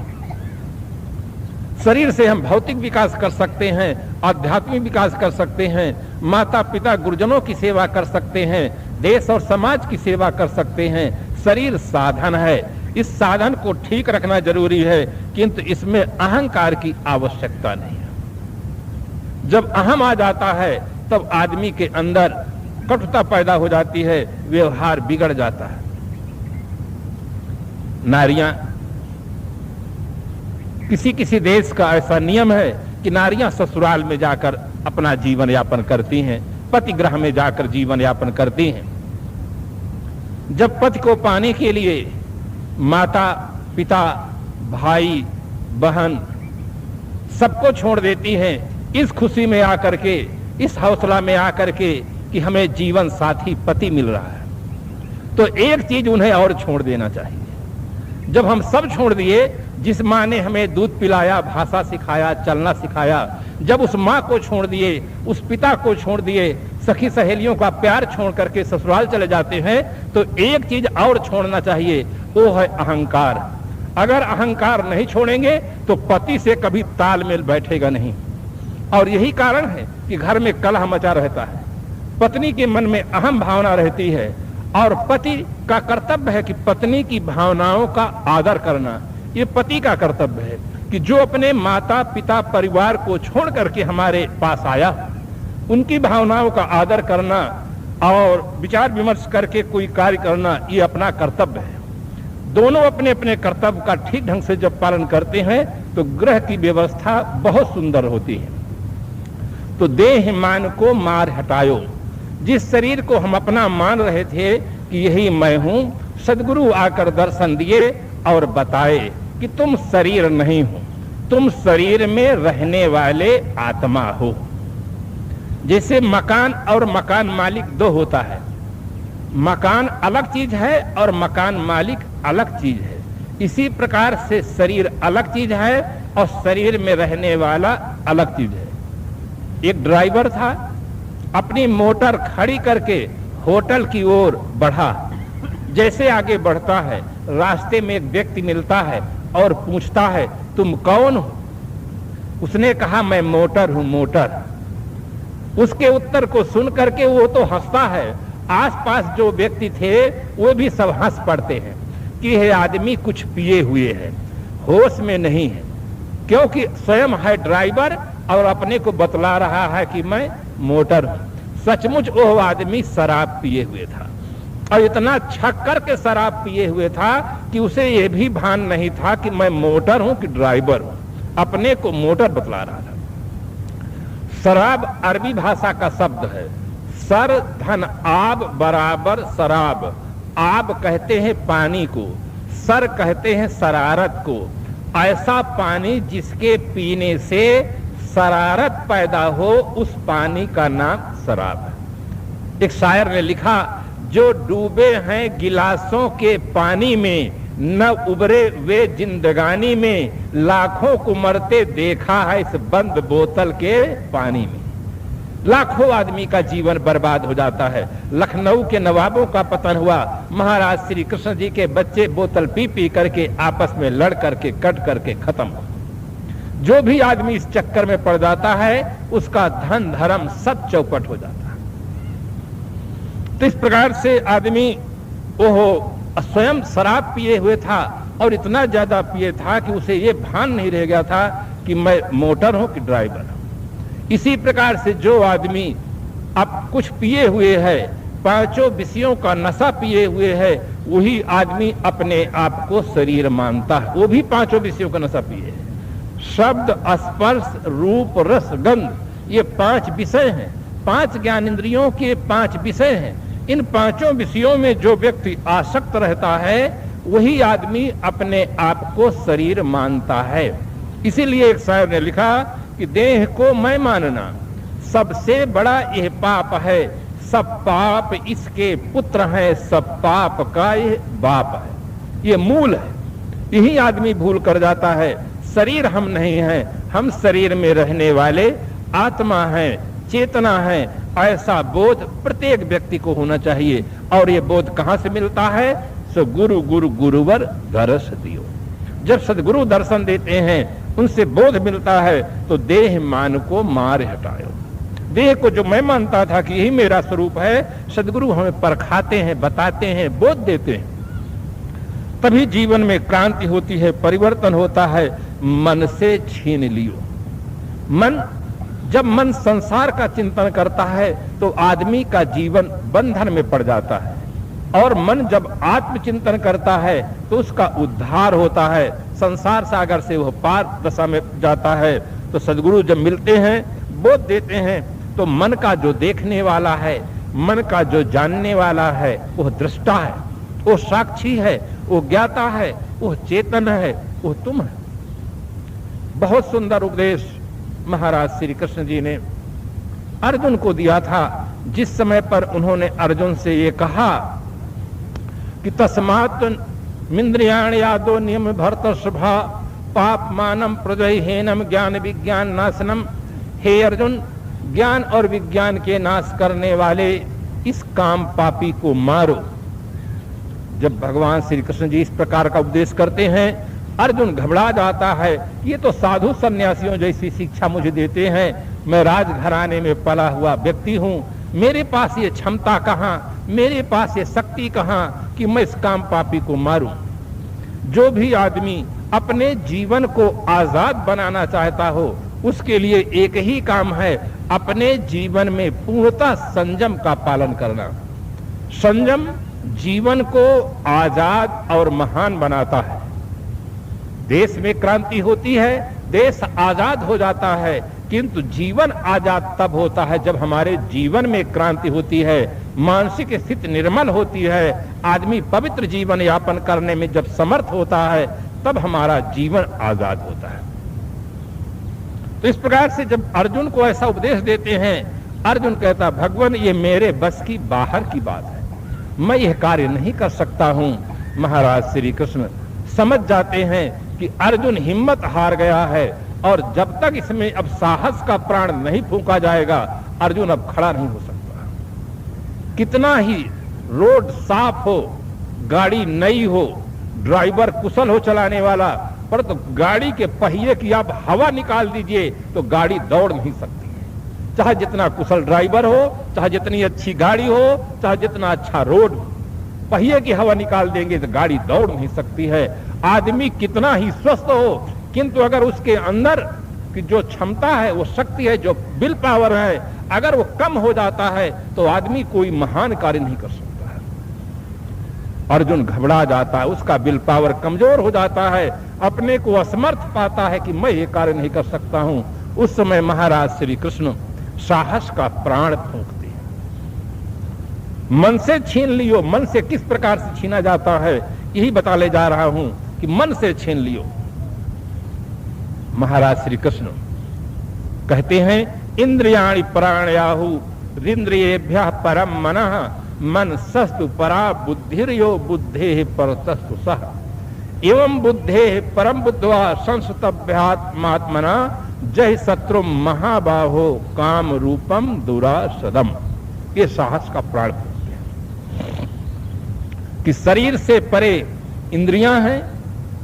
शरीर से हम भौतिक विकास कर सकते हैं, आध्यात्मिक विकास कर सकते हैं, माता पिता गुरुजनों की सेवा कर सकते हैं, देश और समाज की सेवा कर सकते हैं। शरीर साधन है, इस साधन को ठीक रखना जरूरी है, किंतु इसमें अहंकार की आवश्यकता नहीं है। जब अहम आ जाता है तब आदमी के अंदर कटुता पैदा हो जाती है, व्यवहार बिगड़ जाता है। नारियां, किसी किसी देश का ऐसा नियम है कि नारियां ससुराल में जाकर अपना जीवन यापन करती हैं, पति गृह में जाकर जीवन यापन करती हैं। जब पति को पाने के लिए माता पिता भाई बहन सबको छोड़ देती हैं, इस खुशी में आकर के, इस हौसला में आकर के कि हमें जीवन साथी पति मिल रहा है, तो एक चीज उन्हें और छोड़ देना चाहिए। जब हम सब छोड़ दिए, जिस माँ ने हमें दूध पिलाया, भाषा सिखाया, चलना सिखाया, जब उस माँ को छोड़ दिए, उस पिता को छोड़ दिए, सखी सहेलियों का प्यार छोड़ करके ससुराल चले जाते हैं, तो एक चीज और छोड़ना चाहिए, वो है अहंकार। अगर अहंकार नहीं छोड़ेंगे तो पति से कभी तालमेल बैठेगा नहीं। और यही कारण है कि घर में कलह मचा रहता है, पत्नी के मन में अहम भावना रहती है, और पति का कर्तव्य है कि पत्नी की भावनाओं का आदर करना। ये पति का कर्तव्य है कि जो अपने माता पिता परिवार को छोड़ करके हमारे पास आया, उनकी भावनाओं का आदर करना और विचार विमर्श करके कोई कार्य करना, ये अपना कर्तव्य है। दोनों अपने अपने कर्तव्य का ठीक ढंग से जब पालन करते हैं तो गृह की व्यवस्था बहुत सुंदर होती है। तो देह मान को मार हटायो। जिस शरीर को हम अपना मान रहे थे कि यही मैं हूं, सदगुरु आकर दर्शन दिए और बताए कि तुम शरीर नहीं हो, तुम शरीर में रहने वाले आत्मा हो। जैसे मकान और मकान मालिक दो होता है, मकान अलग चीज है और मकान मालिक अलग चीज है। इसी प्रकार से शरीर अलग चीज है और शरीर में रहने वाला अलग चीज है। एक ड्राइवर था, अपनी मोटर खड़ी करके होटल की ओर बढ़ा। जैसे आगे बढ़ता है, रास्ते में एक व्यक्ति मिलता है और पूछता है, तुम कौन हो? उसने कहा, मैं मोटर हूं, मोटर। उसके उत्तर को सुन करके वो तो हंसता है, आसपास जो व्यक्ति थे वो भी सब हंस पड़ते हैं कि यह आदमी कुछ पिए हुए है, होश में नहीं है, क्योंकि स्वयं है ड्राइवर और अपने को बतला रहा है कि मैं मोटर हूं। सचमुच वो आदमी शराब पिए हुए था, और इतना छक्कर के शराब पिए हुए था कि उसे ये भी भान नहीं था कि मैं मोटर हूं कि ड्राइवर हूं, अपने को मोटर बतला रहा था। शराब अरबी भाषा का शब्द है। सर धन आब बराबर शराब। आब कहते हैं पानी को, सर कहते हैं शरारत को, ऐसा पानी जिसके पीने से शरारत पैदा हो, उस पानी का नाम शराब है। एक शायर ने लिखा, जो डूबे हैं गिलासों के पानी में, न उबरे वे जिंदगानी में, लाखों को मरते देखा है इस बंद बोतल के पानी में। लाखों आदमी का जीवन बर्बाद हो जाता है। लखनऊ के नवाबों का पतन हुआ, महाराज श्री कृष्ण जी के बच्चे बोतल पी पी करके आपस में लड़ करके कट करके खत्म हो। जो भी आदमी इस चक्कर में पड़ जाता है उसका धन धर्म सब चौपट हो जाता है। तो इस प्रकार से आदमी वो स्वयं शराब पिए हुए था और इतना ज्यादा पिए था कि उसे ये भान नहीं रह गया था कि मैं मोटर हूं कि ड्राइवर हूं। इसी प्रकार से जो आदमी अब कुछ पिए हुए है, पांचों विषयों का नशा पिए हुए है, वही आदमी अपने आप को शरीर मानता है। वो भी पांचों विषयों का नशा पिए है। शब्द, स्पर्श, रूप, रस, गंध, ये 5 विषय हैं। 5 ज्ञानेंद्रियों के 5 विषय हैं। इन पांचों विषयों में जो व्यक्ति आसक्त रहता है वही आदमी अपने आप को शरीर मानता है। इसीलिए एक शायर ने लिखा कि देह को मैं मानना सबसे बड़ा यह पाप है, सब पाप इसके पुत्र हैं, सब पाप का यह बाप है। ये मूल है। यही आदमी भूल कर जाता है। शरीर हम नहीं हैं, हम शरीर में रहने वाले आत्मा हैं, चेतना है। ऐसा बोध प्रत्येक व्यक्ति को होना चाहिए। और ये बोध कहां से मिलता है? सो गुरु गुरु गुरुवर दर्श दियो। जब सदगुरु दर्शन देते हैं, उनसे बोध मिलता है, तो देह मान को मार हटायो। देह को जो मैं मानता था कि यही मेरा स्वरूप है, सदगुरु हमें परखाते हैं, बताते हैं, बोध देते हैं। तभी जीवन में क्रांति होती है, परिवर्तन होता है। मन से छीन लियो। जब मन संसार का चिंतन करता है तो आदमी का जीवन बंधन में पड़ जाता है, और मन जब आत्मचिंतन करता है तो उसका उद्धार होता है। संसार सागर से वह पार दशा में जाता है। तो सदगुरु जब मिलते हैं, बोध देते हैं, तो मन का जो देखने वाला है, मन का जो जानने वाला है, वह दृष्टा है, वो साक्षी है, वो ज्ञाता है, वो चेतन है, वो तुम है। बहुत सुंदर उपदेश महाराज श्री कृष्ण जी ने अर्जुन को दिया था। जिस समय पर उन्होंने अर्जुन से ये कहा कि तस्मात् मिंद्रियाण यादो नियम भरत शुभा पाप मानम प्रजयहीनम ज्ञान विज्ञान नाशनम। हे अर्जुन, ज्ञान और विज्ञान के नाश करने वाले इस काम पापी को मारो। जब भगवान श्री कृष्ण जी इस प्रकार का उपदेश करते हैं, अर्जुन घबरा जाता है। ये तो साधु सन्यासियों जैसी शिक्षा मुझे देते हैं। मैं राजघराने में पला हुआ व्यक्ति हूं, मेरे पास ये क्षमता कहां, मेरे पास ये शक्ति कहां कि मैं इस काम पापी को मारूं। जो भी आदमी अपने जीवन को आजाद बनाना चाहता हो, उसके लिए एक ही काम है, अपने जीवन में पूर्णतः संयम का पालन करना। संयम जीवन को आजाद और महान बनाता है। देश में क्रांति होती है, देश आजाद हो जाता है, किंतु जीवन आजाद तब होता है जब हमारे जीवन में क्रांति होती है, मानसिक स्थिति निर्मल होती है, आदमी पवित्र जीवन यापन करने में जब समर्थ होता है, तब हमारा जीवन आजाद होता है। तो इस प्रकार से जब अर्जुन को ऐसा उपदेश देते हैं, अर्जुन कहता, भगवान ये मेरे बस की बाहर की बात है, मैं यह कार्य नहीं कर सकता हूं। महाराज श्री कृष्ण समझ जाते हैं कि अर्जुन हिम्मत हार गया है, और जब तक इसमें अब साहस का प्राण नहीं फूंका जाएगा, अर्जुन अब खड़ा नहीं हो सकता। कितना ही रोड साफ हो, गाड़ी नई हो, ड्राइवर कुशल हो चलाने वाला, पर तो गाड़ी के पहिए की आप हवा निकाल दीजिए तो गाड़ी दौड़ नहीं सकती है। चाहे जितना कुशल ड्राइवर हो, चाहे जितनी अच्छी गाड़ी हो, चाहे जितना अच्छा रोड हो, पहिए की हवा निकाल देंगे तो गाड़ी दौड़ नहीं सकती है। आदमी कितना ही स्वस्थ हो, किंतु अगर उसके अंदर की जो क्षमता है, वो शक्ति है, जो विल पावर है, अगर वो कम हो जाता है तो आदमी कोई महान कार्य नहीं कर सकता है। अर्जुन घबरा जाता है, उसका विल पावर कमजोर हो जाता है, अपने को असमर्थ पाता है कि मैं ये कार्य नहीं कर सकता हूं। उस समय महाराज श्री कृष्ण साहस का प्राण फूंकते हैं। मन से छीन लियो। मन से किस प्रकार से छीना जाता है, यही बता ले जा रहा हूं कि मन से छीन लियो। महाराज श्री कृष्ण कहते हैं इंद्रियाणि प्राणयाहु इंद्रियेभ्यः परम मनः मन सस्तु परा बुद्धिर्यो बुद्धेः परतस्तु सः एवं बुद्धेः परम बुद्ध्वा संस्तभ्यात्मात्मना जय शत्रु महाबाहो काम रूपम दुरासदम। ये साहस का प्राण है कि शरीर से परे इंद्रियां हैं,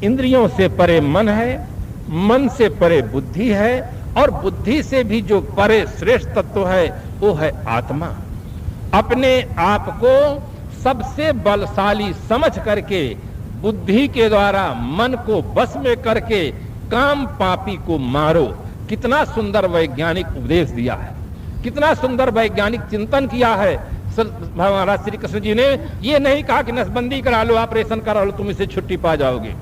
इंद्रियों से परे मन है, मन से परे बुद्धि है, और बुद्धि से भी जो परे श्रेष्ठ तत्व है वो है आत्मा। अपने आप को सबसे बलशाली समझ करके बुद्धि के द्वारा मन को बस में करके काम पापी को मारो। कितना सुंदर वैज्ञानिक उपदेश दिया है, कितना सुंदर वैज्ञानिक चिंतन किया है। महाराज श्री कृष्ण जी ने ये नहीं कहा कि नसबंदी करा लो, ऑपरेशन करा लो, तुम इससे छुट्टी पा जाओगे।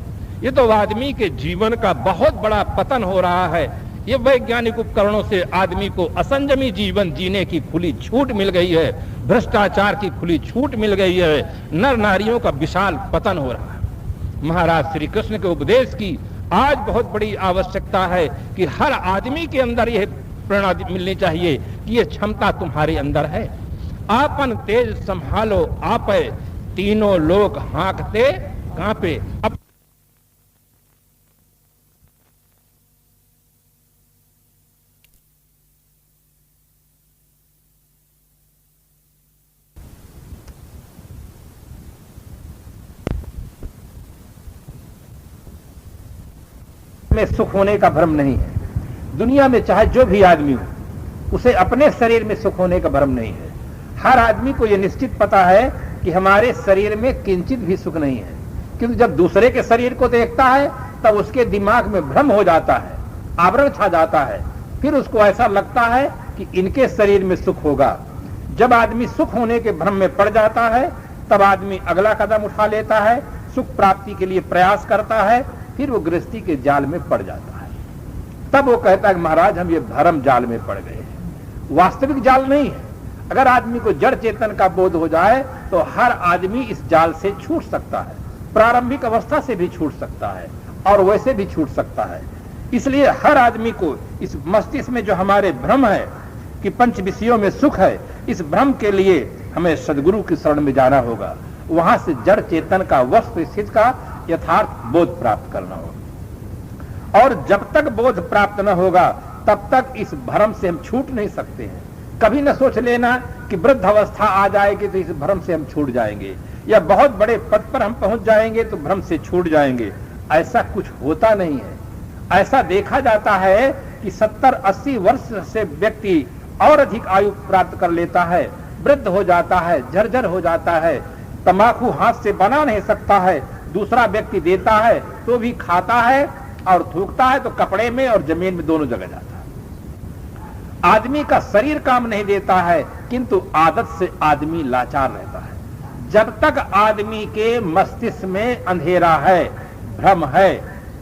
ये तो आदमी के जीवन का बहुत बड़ा पतन हो रहा है। ये वैज्ञानिक उपकरणों से आदमी को असंयमी जीवन जीने की खुली छूट मिल गई है, भ्रष्टाचार की खुली छूट मिल गई है, नर नारियों का विशाल पतन हो रहा है। महाराज श्री कृष्ण के उपदेश की आज बहुत बड़ी आवश्यकता है कि हर आदमी के अंदर यह प्रेरणा मिलनी चाहिए कि यह क्षमता तुम्हारे अंदर है। आपन तेज संभालो आपे, तीनों लोग हाँकते कांपे। अब में सुख होने का भ्रम नहीं है। दुनिया में चाहे जो भी आदमी हो, उसे अपने शरीर में सुख होने का भ्रम नहीं है। हर आदमी को यह निश्चित पता है कि हमारे शरीर में किंचित भी सुख नहीं है, क्योंकि जब दूसरे के शरीर को देखता है तब उसके दिमाग में भ्रम हो जाता है, आवरण छा जाता है। फिर उसको ऐसा लगता है कि इनके शरीर में सुख होगा। जब आदमी सुख होने के भ्रम में पड़ जाता है तब आदमी अगला कदम उठा लेता है, सुख प्राप्ति के लिए प्रयास करता है, फिर वो गृहस्थी के जाल में पड़ जाता है। तब वो कहता है कि महाराज हम ये भरम जाल में पड़ गए हैं। वास्तविक जाल नहीं है। अगर आदमी को जड़ चेतन का बोध हो जाए तो हर आदमी इस जाल से छूट सकता है, प्रारंभिक अवस्था से भी छूट सकता है और वैसे भी छूट सकता है। इसलिए हर आदमी को इस मस्तिष्क में जो हमारे भ्रम है कि पंच विषयों में सुख है, इस भ्रम के लिए हमें सदगुरु की शरण में जाना होगा। वहां से जड़ चेतन का वस्तु स्थिति का यथार्थ बोध प्राप्त करना होगा। और जब तक बोध प्राप्त न होगा तब तक इस भ्रम से हम छूट नहीं सकते हैं। कभी न सोच लेना कि वृद्ध अवस्था आ जाएगी तो इस भ्रम से हम छूट जाएंगे, या बहुत बड़े पद पर हम पहुंच जाएंगे तो भ्रम से छूट जाएंगे। ऐसा कुछ होता नहीं है। ऐसा देखा जाता है कि 70-80 वर्ष से व्यक्ति और अधिक आयु प्राप्त कर लेता है, वृद्ध हो जाता है, जर्जर हो जाता है, तंबाकू हाथ से बना नहीं सकता है, दूसरा व्यक्ति देता है तो भी खाता है और थूकता है तो कपड़े में और जमीन में दोनों जगह जाता है। आदमी का शरीर काम नहीं देता है, किंतु आदत से आदमी लाचार रहता है। जब तक आदमी के मस्तिष्क में अंधेरा है, भ्रम है,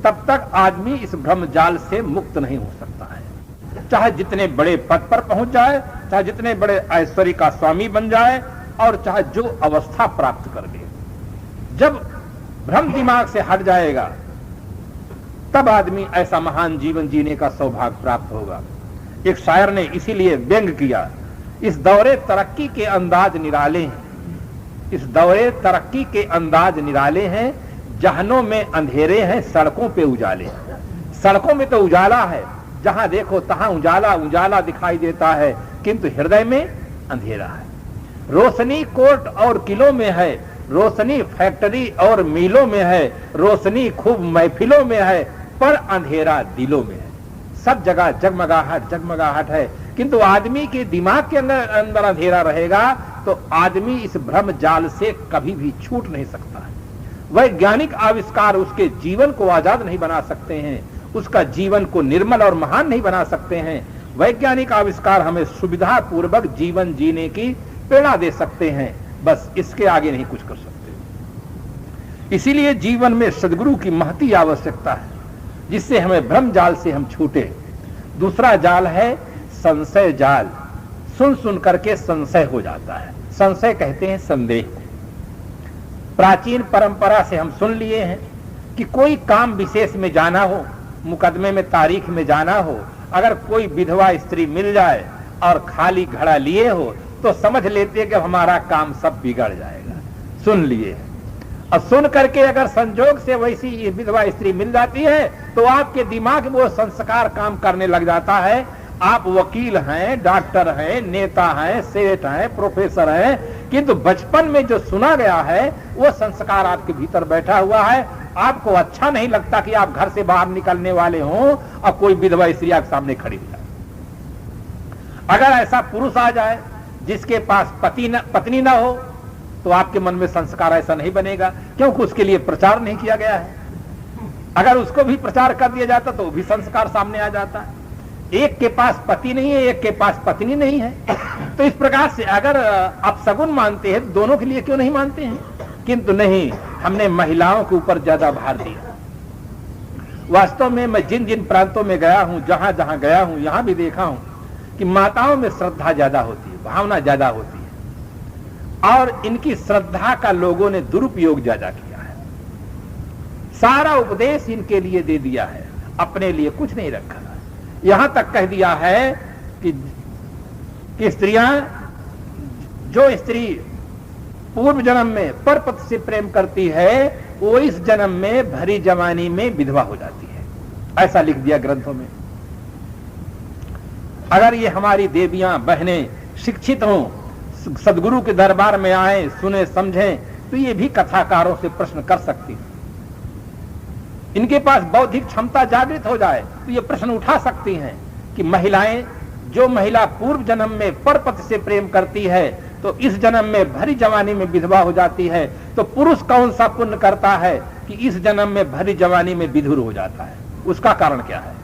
तब तक आदमी इस भ्रम जाल से मुक्त नहीं हो सकता है। चाहे जितने बड़े पद पर पहुंच जाए, चाहे जितने बड़े ऐश्वर्य का स्वामी बन जाए, और चाहे जो अवस्था प्राप्त कर ले, जब भ्रम दिमाग से हट जाएगा तब आदमी ऐसा महान जीवन जीने का सौभाग्य प्राप्त होगा। एक शायर ने इसीलिए व्यंग किया, इस दौरे तरक्की के अंदाज निराले हैं, इस दौरे तरक्की के अंदाज निराले हैं, जहनों में अंधेरे हैं, सड़कों पे उजाले हैं। सड़कों में तो उजाला है, जहां देखो तहां उजाला उजाला दिखाई देता है, किंतु हृदय में अंधेरा है। रोशनी कोर्ट और किलों में है, रोशनी फैक्ट्री और मिलों में है, रोशनी खूब महफिलों में है, पर अंधेरा दिलों में है। सब जगह जगमगाहट जगमगाहट है, किंतु आदमी के दिमाग के अंदर अंधेरा रहेगा तो आदमी इस भ्रम जाल से कभी भी छूट नहीं सकता है। वैज्ञानिक आविष्कार उसके जीवन को आजाद नहीं बना सकते हैं, उसका जीवन को निर्मल और महान नहीं बना सकते हैं। वैज्ञानिक आविष्कार हमें सुविधा पूर्वक जीवन जीने की प्रेरणा दे सकते हैं, बस इसके आगे नहीं कुछ कर सकते। इसीलिए जीवन में सद्गुरु की महती आवश्यकता है, जिससे हमें भ्रम जाल से हम छूटे। दूसरा जाल है संशय जाल। सुन सुन करके संशय हो जाता है। संशय कहते हैं संदेह। प्राचीन परंपरा से हम सुन लिए हैं कि कोई काम विशेष में जाना हो मुकदमे में तारीख में जाना हो, अगर कोई विधवा स्त्री मिल जाए और खाली घड़ा लिए हो तो समझ लेते कि हमारा काम सब बिगड़ जाएगा। सुन लिए और सुन करके अगर संजोग से वैसी विधवा स्त्री मिल जाती है तो आपके दिमाग में वो संस्कार काम करने लग जाता है। आप वकील हैं, डॉक्टर हैं, नेता हैं, सेठ हैं, प्रोफेसर हैं, किंतु बचपन में जो सुना गया है वो संस्कार आपके भीतर बैठा हुआ है। आपको अच्छा नहीं लगता कि आप घर से बाहर निकलने वाले हों और कोई विधवा स्त्री आपके सामने खड़ी हो जाए। अगर ऐसा पुरुष आ जाए जिसके पास पत्नी न हो तो आपके मन में संस्कार ऐसा नहीं बनेगा, क्योंकि उसके लिए प्रचार नहीं किया गया है। अगर उसको भी प्रचार कर दिया जाता तो भी संस्कार सामने आ जाता। एक के पास पति नहीं है, एक के पास पत्नी नहीं है, तो इस प्रकार से अगर आप सगुन मानते हैं दोनों के लिए क्यों नहीं मानते हैं? किंतु नहीं, हमने महिलाओं के ऊपर ज्यादा भार दिया। वास्तव में मैं जिन जिन प्रांतों में गया हूं, जहां जहां गया हूं, यहां भी देखा हूं कि माताओं में श्रद्धा ज्यादा होती है, भावना ज्यादा होती है, और इनकी श्रद्धा का लोगों ने दुरुपयोग ज्यादा किया है। सारा उपदेश इनके लिए दे दिया है, अपने लिए कुछ नहीं रखा। यहां तक कह दिया है कि स्त्रियां, जो स्त्री पूर्व जन्म में परपति से प्रेम करती है वो इस जन्म में भरी जवानी में विधवा हो जाती है, ऐसा लिख दिया ग्रंथों में। अगर ये हमारी देवियां बहनें शिक्षित हों, सदगुरु के दरबार में आए, सुने समझें, तो ये भी कथाकारों से प्रश्न कर सकती हैं। इनके पास बौद्धिक क्षमता जागृत हो जाए तो ये प्रश्न उठा सकती हैं कि महिलाएं, जो महिला पूर्व जन्म में परपति से प्रेम करती है तो इस जन्म में भरी जवानी में विधवा हो जाती है, तो पुरुष कौन सा पुण्य करता है कि इस जन्म में भरी जवानी में विधुर हो जाता है? उसका कारण क्या है?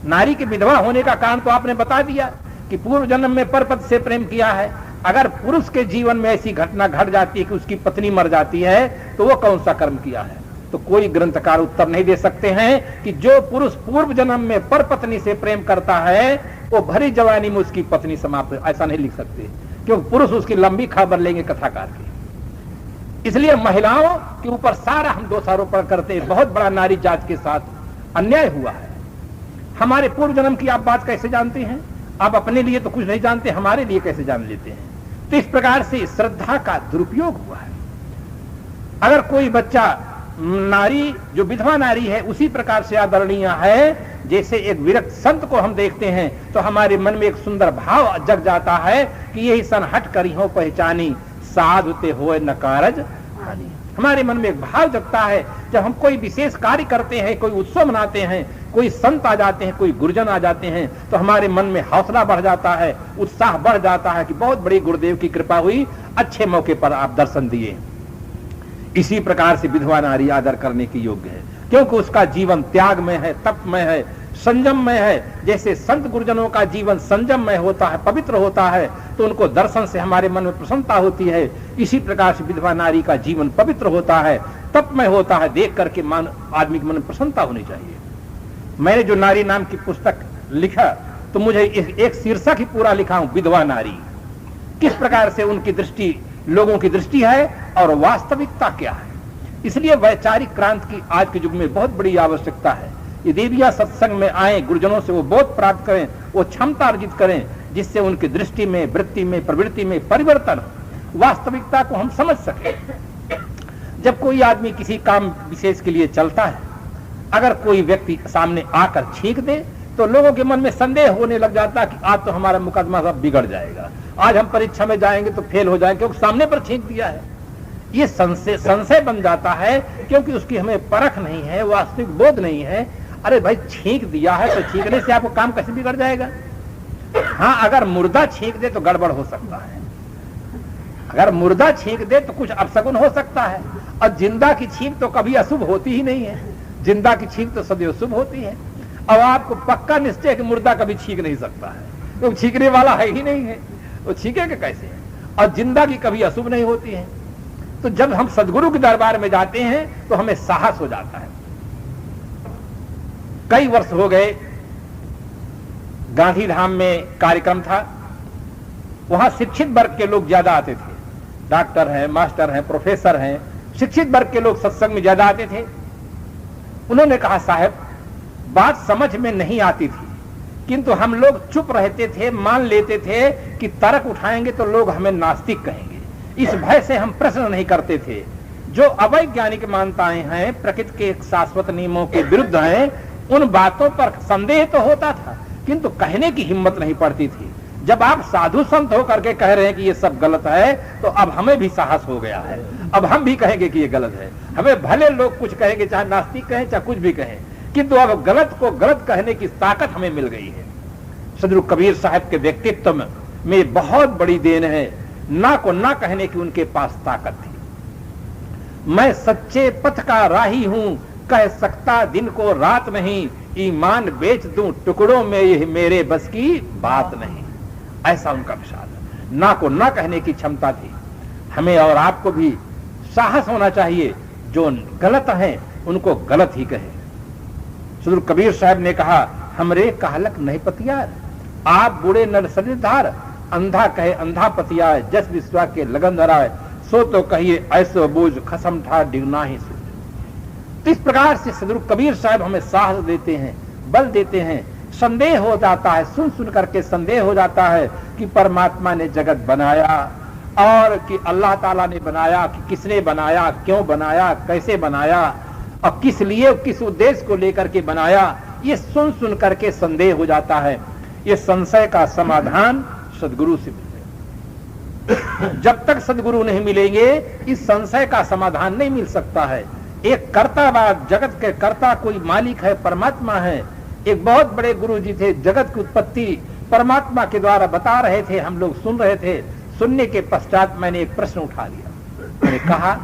नारी के विधवा होने का कारण तो आपने बता दिया कि पूर्व जन्म में परपति से प्रेम किया है। अगर पुरुष के जीवन में ऐसी घटना घट जाती है कि उसकी पत्नी मर जाती है तो वो कौन सा कर्म किया है? तो कोई ग्रंथकार उत्तर नहीं दे सकते हैं कि जो पुरुष पूर्व जन्म में परपत्नी से प्रेम करता है वो भरी जवानी में उसकी पत्नी समाप्त, ऐसा नहीं लिख सकते, क्योंकि पुरुष उसकी लंबी खबर लेंगे कथाकार की। इसलिए महिलाओं के ऊपर सारा हम दोषारोपण करते हैं। बहुत बड़ा नारी जात के साथ अन्याय हुआ है। हमारे पूर्व जन्म की आप बात कैसे जानते हैं? आप अपने लिए तो कुछ नहीं जानते, हमारे लिए कैसे जान लेते हैं? तो इस प्रकार से श्रद्धा का दुरुपयोग हुआ है। अगर कोई बच्चा, नारी जो विधवा नारी है उसी प्रकार से आदरणीय है जैसे एक विरक्त संत को हम देखते हैं तो हमारे मन में एक सुंदर भाव जग जाता है कि यही सन हट करी हो पहचानी, साधुते होए न कारज हानि। हमारे मन में एक भाव जगता है जब हम कोई विशेष कार्य करते हैं, कोई उत्सव मनाते हैं, कोई संत आ जाते हैं, कोई गुरुजन आ जाते हैं, तो हमारे मन में हौसला बढ़ जाता है, उत्साह बढ़ जाता है कि बहुत बड़ी गुरुदेव की कृपा हुई, अच्छे मौके पर आप दर्शन दिए। इसी प्रकार से विधवा नारी आदर करने की योग्य है, क्योंकि उसका जीवन त्याग में है, तप में है, संयम में है। जैसे संत गुरुजनों का जीवन संयम में होता है, पवित्र होता है, तो उनको दर्शन से हमारे मन में प्रसन्नता होती है। इसी प्रकार से विधवा नारी का जीवन पवित्र होता है, तप में होता है। देख करके आदमी के मन में प्रसन्नता होनी चाहिए। मैंने जो नारी नाम की पुस्तक लिखा तो मुझे एक शीर्षक ही पूरा लिखा हूं, विधवा नारी। किस प्रकार से उनकी दृष्टि, लोगों की दृष्टि है और वास्तविकता क्या है। इसलिए वैचारिक क्रांति की आज के युग में बहुत बड़ी आवश्यकता है। ये देवियां सत्संग में आए, गुरुजनों से वो बोध प्राप्त करें, वो क्षमता अर्जित करें जिससे उनकी दृष्टि में, वृत्ति में, प्रवृत्ति में परिवर्तन, वास्तविकता को हम समझ सकें। जब कोई आदमी किसी काम विशेष के लिए चलता है, अगर कोई व्यक्ति सामने आकर छींक दे तो लोगों के मन में संदेह होने लग जाता है कि आज तो हमारा मुकदमा सब बिगड़ जाएगा, आज हम परीक्षा में जाएंगे तो फेल हो जाएंगे क्योंकि सामने पर छींक दिया है। ये संशय बन जाता है क्योंकि उसकी हमें परख नहीं है, वास्तविक बोध नहीं है। अरे भाई छींक दिया है तो छींकने से आपको काम कैसे बिगड़ जाएगा? हाँ, अगर मुर्दा छींक दे तो गड़बड़ हो सकता है, अगर मुर्दा छींक दे तो कुछ अपशगुन हो सकता है, और जिंदा की छींक तो कभी अशुभ होती ही नहीं है, जिंदा की छींक तो सदैव शुभ होती है। अब आपको पक्का निश्चय कि मुर्दा कभी छींक नहीं सकता है, क्योंकि छींकने वाला है ही नहीं है, वो छींकेगा कैसे? और जिंदा की कभी अशुभ नहीं होती है। तो जब हम सदगुरु के दरबार में जाते हैं तो हमें साहस हो जाता है। कई वर्ष हो गए, गांधी धाम में कार्यक्रम था, वहां शिक्षित वर्ग के लोग ज्यादा आते थे, डॉक्टर हैं, मास्टर हैं, प्रोफेसर हैं, शिक्षित वर्ग के लोग सत्संग में ज्यादा आते थे। उन्होंने कहा, साहब बात समझ में नहीं आती थी, किंतु हम लोग चुप रहते थे, मान लेते थे कि तर्क उठाएंगे तो लोग हमें नास्तिक कहेंगे। इस भय से हम प्रश्न नहीं करते थे। जो अवैज्ञानिक मान्यताएं हैं, प्रकृति के शाश्वत नियमों के विरुद्ध हैं, उन बातों पर संदेह तो होता था, किंतु कहने की हिम्मत नहीं पड़ती थी। जब आप साधु संत होकर के कह रहे हैं कि ये सब गलत है, तो अब हमें भी साहस हो गया है। अब हम भी कहेंगे कि ये गलत है। हमें भले लोग कुछ कहेंगे, चाहे नास्तिक कहें चाहे कुछ भी कहें, किंतु अब गलत को गलत कहने की ताकत हमें मिल गई है। सदगुरु कबीर साहब के व्यक्तित्व में बहुत बड़ी देन है। ना को ना कहने की उनके पास ताकत थी। मैं सच्चे पथ का राही हूं, कह सकता दिन को रात नहीं, ईमान बेच दूं टुकड़ों में, यह मेरे बस की बात नहीं। ऐसा उनका विचार है। ना को ना कहने की क्षमता थी। हमें और आपको भी साहस होना चाहिए, जो गलत है उनको गलत ही कहे। सदगुरु कबीर साहब ने कहा, हमरे कहलक नहीं पतियार, आप बूढ़े नर सरिधार, अंधा कहे अंधा पतियार, जस विश्वा के लगन धराए, सो तो कहिए ऐसो बोझ खसम ठा डिगना ही सूझ। तो इस प्रकार से सदगुरु कबीर साहब हमें साहस देते हैं, बल देते हैं। संदेह हो जाता है, सुन सुन करके संदेह हो जाता है कि परमात्मा ने जगत बनाया और कि अल्लाह ताला ने बनाया, कि किसने बनाया, क्यों बनाया, कैसे बनाया और किस लिए, किस उद्देश्य को लेकर के बनाया। ये सुन सुन करके संदेह हो जाता है। ये संशय का समाधान सदगुरु से मिलेगा। जब तक सदगुरु नहीं मिलेंगे, इस संशय का समाधान नहीं मिल सकता है। एक कर्तावाद, जगत के कर्ता कोई मालिक है, परमात्मा है। एक बहुत बड़े गुरु जी थे, जगत की उत्पत्ति परमात्मा के द्वारा बता रहे थे, हम लोग सुन रहे थे। सुनने के पश्चात मैंने एक प्रश्न उठा लिया। मैंने कहा,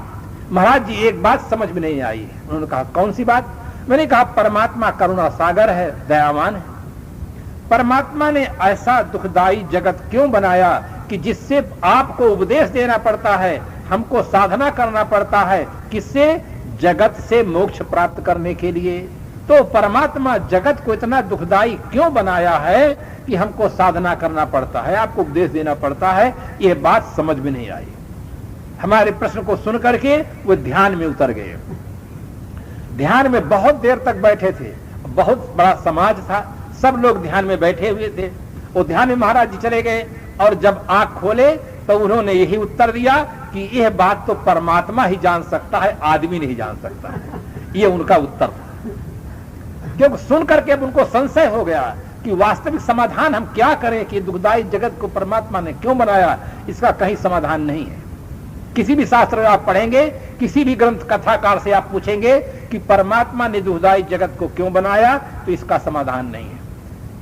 महाराज जी एक बात समझ में नहीं आई। उन्होंने कहा, कौन सी बात? मैंने कहा, परमात्मा करुणा सागर है, दयावान है। परमात्मा ने ऐसा दुखदाई जगत क्यों बनाया कि जिससे आपको उपदेश देना पड़ता है, हमको साधना करना पड़ता है, किससे? जगत से मोक्ष प्राप्त करने के लिए। तो परमात्मा जगत को इतना दुखदाई क्यों बनाया है कि हमको साधना करना पड़ता है, आपको उपदेश देना पड़ता है? यह बात समझ में नहीं आई। हमारे प्रश्न को सुन करके वो ध्यान में उतर गए। ध्यान में बहुत देर तक बैठे थे। बहुत बड़ा समाज था, सब लोग ध्यान में बैठे हुए थे। वो ध्यान में महाराज जी चले गए और जब आंख खोले तो उन्होंने यही उत्तर दिया कि यह बात तो परमात्मा ही जान सकता है, आदमी नहीं जान सकता है। ये उनका उत्तर था। क्योंकि सुन करके अब उनको संशय हो गया कि वास्तविक समाधान हम क्या करें कि दुखदाई जगत को परमात्मा ने क्यों बनाया। इसका कहीं समाधान नहीं है। किसी भी शास्त्र आप पढ़ेंगे, किसी भी ग्रंथ कथाकार से आप पूछेंगे कि परमात्मा ने दुखदाई जगत को क्यों बनाया, तो इसका समाधान नहीं है।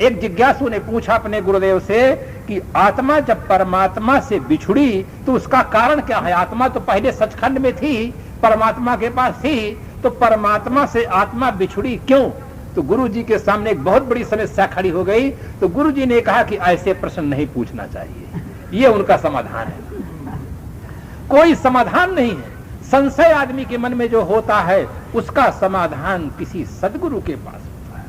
एक जिज्ञासु ने पूछा अपने गुरुदेव से कि आत्मा जब परमात्मा से बिछुड़ी तो उसका कारण क्या है? आत्मा तो पहले सचखंड में थी, परमात्मा के पास थी, तो परमात्मा से आत्मा बिछुड़ी क्यों? तो गुरु जी के सामने एक बहुत बड़ी समस्या खड़ी हो गई। तो गुरु जी ने कहा कि ऐसे प्रश्न नहीं पूछना चाहिए। ये उनका समाधान है। कोई समाधान नहीं है। संशय आदमी के मन में जो होता है उसका समाधान किसी सदगुरु के पास होता है।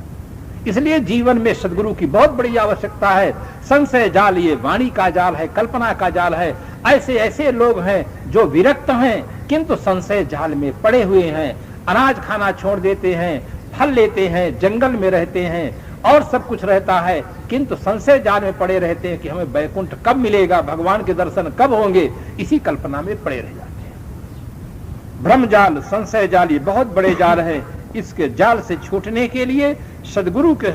इसलिए जीवन में सदगुरु की बहुत बड़ी आवश्यकता है। संशय जाल ये वाणी का जाल है, कल्पना का जाल है। ऐसे ऐसे लोग हैं जो विरक्त हैं किंतु संशय जाल में पड़े हुए हैं। अनाज खाना छोड़ देते हैं, फल लेते हैं, जंगल में रहते हैं और सब कुछ रहता है, किंतु संशय जाल में पड़े रहते हैं कि हमें वैकुंठ कब मिलेगा, भगवान के दर्शन कब होंगे, इसी कल्पना में पड़े रह जाते हैं। भ्रम जाल, संशय जाल ये बहुत बड़े जाल है। इसके जाल से छूटने के लिए सदगुरु की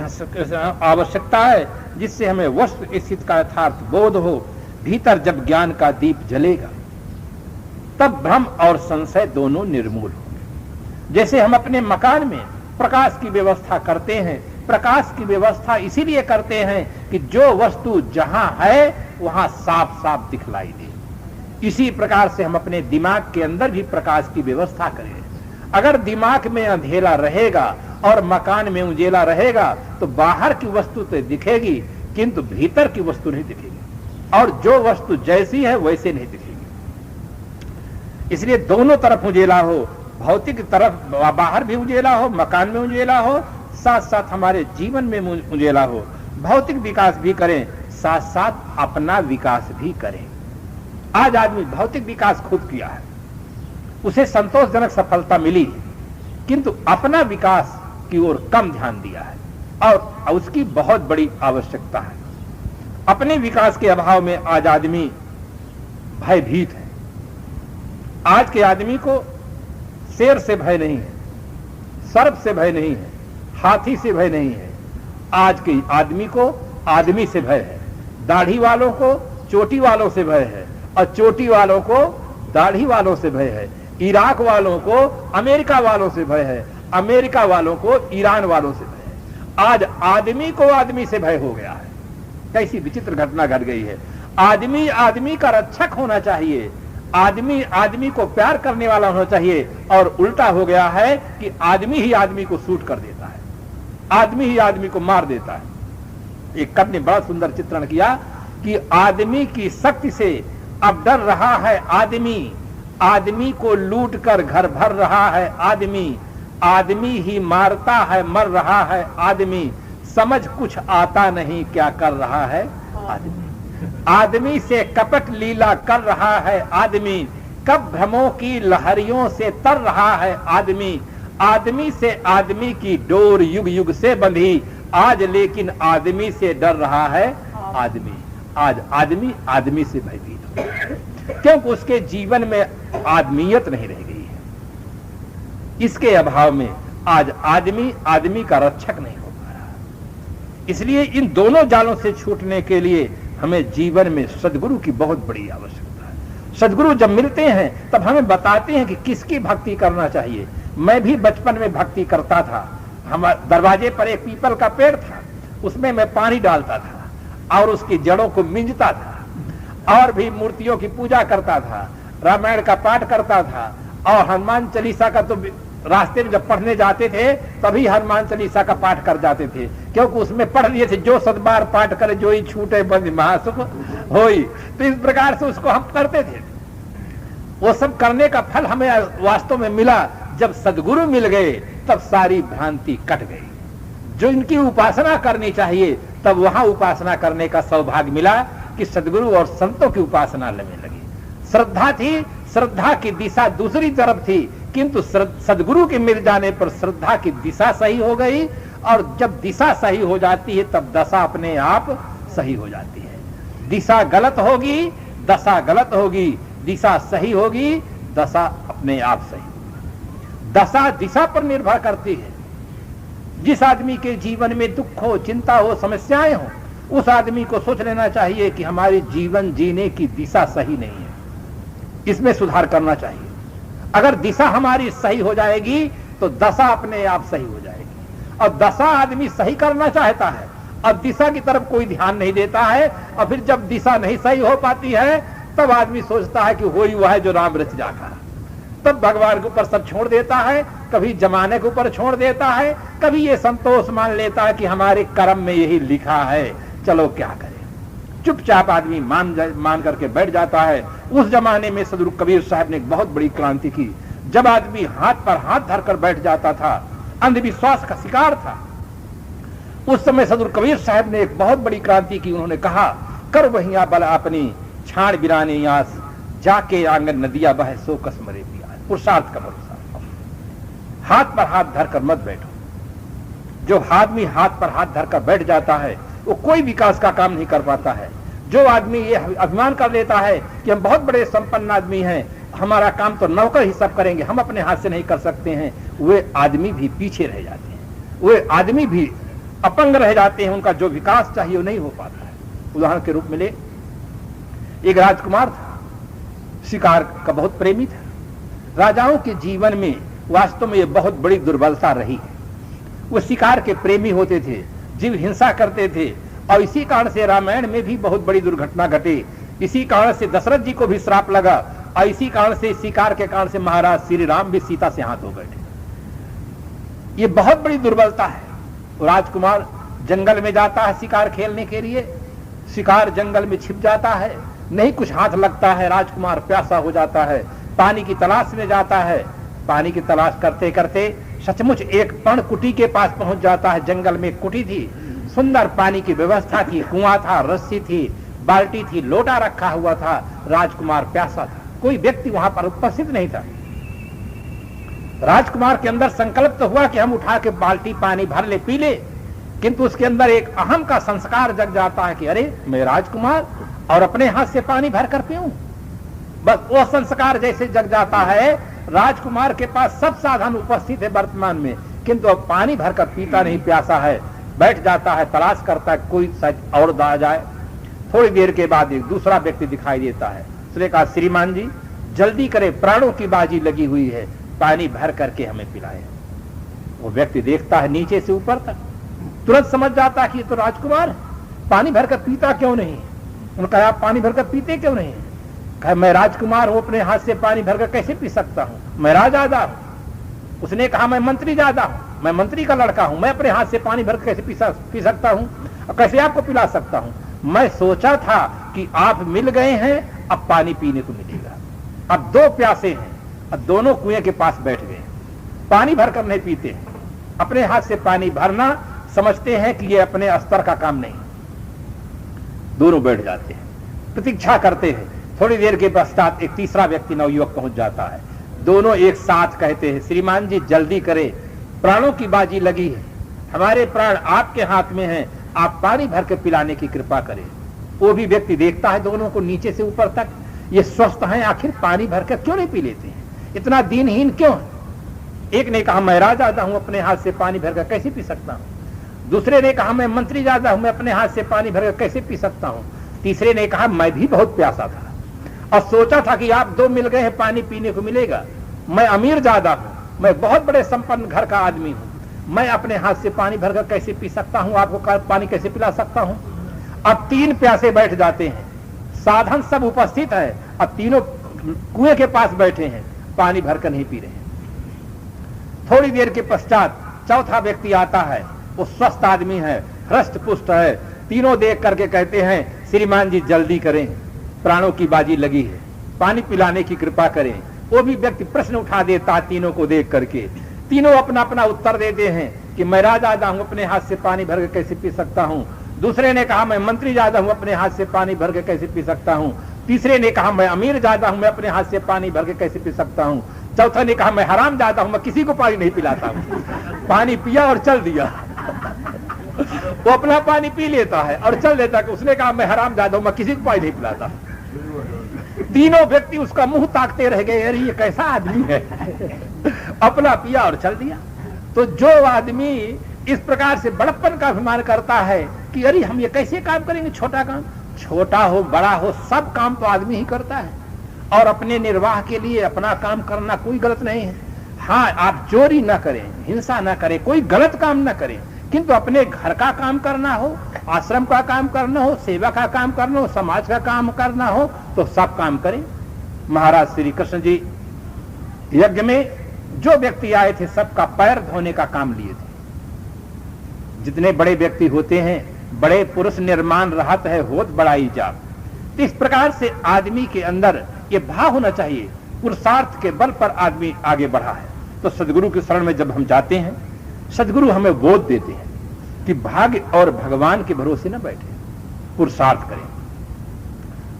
आवश्यकता है, जिससे हमें वस्तु स्थिति का यथार्थ बोध हो। भीतर जब ज्ञान का दीप जलेगा तब भ्रम और संशय दोनों निर्मूल होंगे। जैसे हम अपने मकान में प्रकाश की व्यवस्था करते हैं, प्रकाश की व्यवस्था इसीलिए करते हैं कि जो वस्तु जहां है वहां साफ साफ दिखलाई दे। इसी प्रकार से हम अपने दिमाग के अंदर भी प्रकाश की व्यवस्था करें। अगर दिमाग में अंधेरा रहेगा और मकान में उजेला रहेगा तो बाहर की वस्तु तो दिखेगी किंतु भीतर की वस्तु नहीं दिखेगी, और जो वस्तु जैसी है वैसे नहीं दिखेगी। इसलिए दोनों तरफ उजेला हो, भौतिक तरफ बाहर भी उजेला हो, मकान में उजेला हो, साथ साथ हमारे जीवन में उजेला हो। भौतिक विकास भी करें, साथ साथ अपना विकास भी करें। आज आदमी भौतिक विकास खुद किया है, उसे संतोषजनक सफलता मिली, किंतु अपना विकास की ओर कम ध्यान दिया है और उसकी बहुत बड़ी आवश्यकता है। अपने विकास के अभाव में आज आदमी भयभीत है। आज के आदमी को शेर से भय नहीं है, सर्प से भय नहीं है, हाथी से भय नहीं है। आज के आदमी को आदमी से भय है। दाढ़ी वालों को चोटी वालों से भय है और चोटी वालों को दाढ़ी वालों से भय है। इराक वालों को अमेरिका वालों से भय है, अमेरिका वालों को ईरान वालों से भय है। आज आदमी को आदमी से भय हो गया है। कैसी विचित्र घटना घट गई है। आदमी आदमी का रक्षक होना चाहिए, आदमी आदमी को प्यार करने वाला होना चाहिए, और उल्टा हो गया है कि आदमी ही आदमी को सूट कर देता है, आदमी ही आदमी को मार देता है। एक कवि ने बड़ा सुंदर चित्रण किया कि आदमी की शक्ति से अब डर रहा है आदमी, आदमी को लूट कर घर भर रहा है आदमी, आदमी ही मारता है मर रहा है आदमी, समझ कुछ आता नहीं क्या कर रहा है आदमी। आदमी से कपट लीला कर रहा है आदमी, कब भ्रमों की लहरियों से तर रहा है आदमी, आदमी से आदमी की डोर युग युग से बंधी, आज लेकिन आदमी से डर रहा है आदमी। आज आदमी आदमी से भयभीत हो, क्योंकि उसके जीवन में आदमियत नहीं रह गई है। इसके अभाव में आज आदमी आदमी का रक्षक नहीं हो पा रहा। इसलिए इन दोनों जालों से छूटने के लिए हमें जीवन में सद्गुरु की बहुत बड़ी आवश्यकता है। सद्गुरु जब मिलते हैं तब हमें बताते हैं कि किसकी भक्ति करना चाहिए। मैं भी बचपन में भक्ति करता था। हमारे दरवाजे पर एक पीपल का पेड़ था, उसमें मैं पानी डालता था और उसकी जड़ों को मिंजता था और भी मूर्तियों की पूजा करता था, रामायण का पाठ करता था और हनुमान चालीसा का तो रास्ते में जब पढ़ने जाते थे तभी हनुमान चालीसा का पाठ कर जाते थे, क्योंकि उसमें पढ़ लिए थे जो सदबार पाठ करे जो ही छूटे बंद महासुख होई। तो इस प्रकार से उसको हम करते थे। वो सब करने का फल हमें वास्तव में मिला जब सद्गुरु मिल गए, तब सारी भ्रांति कट गई। जो इनकी उपासना करनी चाहिए तब वहां उपासना करने का सौभाग्य मिला कि सद्गुरु और संतों की उपासना लेने लगी। श्रद्धा थी, श्रद्धा की दिशा दूसरी तरफ थी, किंतु सद्गुरु के मिल जाने पर श्रद्धा की दिशा सही हो गई, और जब दिशा सही हो जाती है तब दशा अपने आप सही हो जाती है। दिशा गलत होगी, दशा गलत होगी, दिशा सही होगी, दशा अपने आप सही होगी। दशा दिशा पर निर्भर करती है। जिस आदमी के जीवन में दुख हो, चिंता हो, समस्याएं हो, उस आदमी को सोच लेना चाहिए कि हमारी जीवन जीने की दिशा सही नहीं है, इसमें सुधार करना चाहिए। अगर दिशा हमारी सही हो जाएगी तो दशा अपने आप सही हो जाएगी। और दशा आदमी सही करना चाहता है और दिशा की तरफ कोई ध्यान नहीं देता है, और फिर जब दिशा नहीं सही हो पाती है तब आदमी सोचता है कि हो ही हुआ है जो राम रच जाता। तब भगवान के ऊपर सब छोड़ देता है, कभी जमाने के ऊपर छोड़ देता है, कभी ये संतोष मान लेता है कि हमारे कर्म में यही लिखा है, चलो क्या करें। चुपचाप आदमी मान करके बैठ जाता है। उस जमाने में सदगुरु कबीर साहब ने एक बहुत बड़ी क्रांति की। जब आदमी हाथ पर हाथ धरकर बैठ जाता था, अंधविश्वास का शिकार था, उस समय सदगुरु कबीर साहब ने एक बहुत बड़ी क्रांति की। उन्होंने कहा, कर वहिया बल अपनी छाण बिराने आस, जाके आंगन नदिया बह सो कस मरे पियास। पुरुषार्थ का भरोसा, हाथ पर हाथ धरकर मत बैठो। जो आदमी हाथ पर हाथ धरकर बैठ जाता है वो कोई विकास का काम नहीं कर पाता है। जो आदमी ये अभिमान कर लेता है कि हम बहुत बड़े संपन्न आदमी हैं, हमारा काम तो नौकर ही सब करेंगे, हम अपने हाथ से नहीं कर सकते हैं, वे आदमी भी पीछे रह जाते हैं, वे आदमी भी अपंग रह जाते हैं। उनका जो विकास चाहिए वो नहीं हो पाता है। उदाहरण के रूप में ले, एक राजकुमार था, शिकार का बहुत प्रेमी था। राजाओं के जीवन में वास्तव में ये बहुत बड़ी दुर्बलता रही है। वो शिकार के प्रेमी होते थे, जीव हिंसा करते थे, और इसी कारण से रामायण में भी बहुत बड़ी दुर्घटना घटी। इसी कारण से दशरथ जी को भी श्राप लगा, और इसी कारण से शिकार के कारण से महाराज श्री राम भी सीता से हाथ हो गए थे। ये बहुत बड़ी दुर्बलता है। राजकुमार जंगल में जाता है शिकार खेलने के लिए, शिकार जंगल में छिप जाता है, नहीं कुछ हाथ लगता है, राजकुमार प्यासा हो जाता है, पानी की तलाश में जाता है। पानी की तलाश करते करते सचमुच एक पर्ण कुटी के पास पहुंच जाता है। जंगल में कुटी थी, सुंदर पानी की व्यवस्था थी, कुआं था, रस्सी थी, बाल्टी थी, लोटा रखा हुआ था। राजकुमार प्यासा था, कोई व्यक्ति वहां पर उपस्थित नहीं था। राजकुमार के अंदर संकल्प तो हुआ कि हम उठा के बाल्टी पानी भर ले पी ले, किंतु उसके अंदर एक अहम का संस्कार जग जाता है कि अरे मैं राजकुमार और अपने हाथ से पानी भर कर पीऊं। बस वो संस्कार जैसे जग जाता है, राजकुमार के पास सब साधन उपस्थित है वर्तमान में, किंतु अब पानी भरकर पीता नहीं, प्यासा है, बैठ जाता है, तलाश करता है कोई शायद और आ जाए। थोड़ी देर के बाद एक दूसरा व्यक्ति दिखाई देता है। उसने कहा श्रीमान जी जल्दी करे, प्राणों की बाजी लगी हुई है, पानी भर करके हमें पिलाए। वो व्यक्ति देखता है नीचे से ऊपर तक, तुरंत समझ जाता है कि ये तो राजकुमार पानी भरकर पीता क्यों नहीं। उन्होंने कहा आप पानी भरकर पीते क्यों नहीं। कहा मैं राजकुमार हूं, अपने हाथ से पानी भरकर कैसे पी सकता हूं, मैं राजदादा हूं। उसने कहा मैं मंत्री ज्यादा हूं, मैं मंत्री का लड़का हूं, मैं अपने हाथ से पानी भरकर कैसे पी सकता हूं और कैसे आपको पिला सकता हूं। मैं सोचा था कि आप मिल गए हैं, अब पानी पीने को मिलेगा। अब दो प्यासे हैं, अब दोनों कुएं के पास बैठ गए, पानी भरकर नहीं पीते हैं, अपने हाथ से पानी भरना समझते हैं कि ये अपने स्तर का काम नहीं। दोनों बैठ जाते हैं, प्रतीक्षा करते हैं। थोड़ी देर के पश्चात एक तीसरा व्यक्ति नवयुवक पहुंच जाता है। दोनों एक साथ कहते हैं श्रीमान जी जल्दी करें, प्राणों की बाजी लगी है, हमारे प्राण आपके हाथ में हैं, आप पानी भर के पिलाने की कृपा करें। वो भी व्यक्ति देखता है दोनों को नीचे से ऊपर तक, ये स्वस्थ हैं, आखिर पानी भरकर क्यों नहीं पी लेते हैं, इतना दीनहीन क्यों है। एक ने कहा मैं राजा हूं, अपने हाथ से पानी भरकर कैसे पी सकता हूं। दूसरे ने कहा मैं मंत्री ज्यादा हूं, मैं अपने हाथ से पानी भरकर कैसे पी सकता हूं। तीसरे ने कहा मैं भी बहुत प्यासा था और सोचा था कि आप दो मिल गए हैं, पानी पीने को मिलेगा। मैं अमीर ज्यादा हूं, मैं बहुत बड़े संपन्न घर का आदमी हूं, मैं अपने हाथ से पानी भरकर कैसे पी सकता हूं, आपको पानी कैसे पिला सकता हूं। अब तीन प्यासे बैठ जाते हैं, साधन सब उपस्थित है, अब तीनों कुएं के पास बैठे हैं, पानी भरकर नहीं पी रहे हैं। थोड़ी देर के पश्चात चौथा व्यक्ति आता है, वो स्वस्थ आदमी है, हृष्ट पुष्ट है। तीनों देख करके कहते हैं श्रीमान जी जल्दी करें, प्राणों की बाजी लगी है, पानी पिलाने की कृपा करें। वो भी व्यक्ति प्रश्न उठा देता है तीनों को देख करके। तीनों अपना अपना उत्तर देते हैं कि मैं राजा हूं, अपने हाथ से पानी भरकर कैसे पी सकता हूं। दूसरे ने कहा मैं मंत्री ज्यादा हूं, अपने हाथ से पानी भरकर कैसे पी सकता हूं। तीसरे ने कहा मैं अमीर ज्यादा हूं, मैं अपने हाथ से पानी भरकर कैसे पी सकता हूं। चौथा ने कहा मैं हराम ज्यादा हूं, मैं किसी को पानी नहीं पिलाता हूं। पानी पिया और चल दिया। वो अपना पानी पी लेता है और चल देता है। उसने कहा मैं हराम ज्यादा हूं, मैं किसी को पानी नहीं पिलाता। तीनों व्यक्ति उसका मुंह ताकते रह गए, अरे ये कैसा आदमी है। अपना पिया और चल दिया। तो जो आदमी इस प्रकार से बड़प्पन का अभिमान करता है कि अरे हम ये कैसे काम करेंगे, छोटा काम, छोटा हो बड़ा हो सब काम तो आदमी ही करता है और अपने निर्वाह के लिए अपना काम करना कोई गलत नहीं है। हाँ आप चोरी ना करें, हिंसा ना करें, कोई गलत काम ना करें, किंतु अपने घर का काम करना हो, आश्रम का काम करना हो, सेवा का काम करना हो, समाज का काम करना हो तो सब काम करें। महाराज श्री कृष्ण जी यज्ञ में जो व्यक्ति आए थे सबका पैर धोने का काम लिए थे। जितने बड़े व्यक्ति होते हैं, बड़े पुरुष निर्माण रहत है होत बड़ा ईजाब। इस प्रकार से आदमी के अंदर ये भाव होना चाहिए, पुरुषार्थ के बल पर आदमी आगे बढ़ा है। तो सदगुरु के शरण में जब हम जाते हैं, सदगुरु हमें बोध देते हैं कि भाग्य और भगवान के भरोसे न बैठे, पुरुषार्थ करें।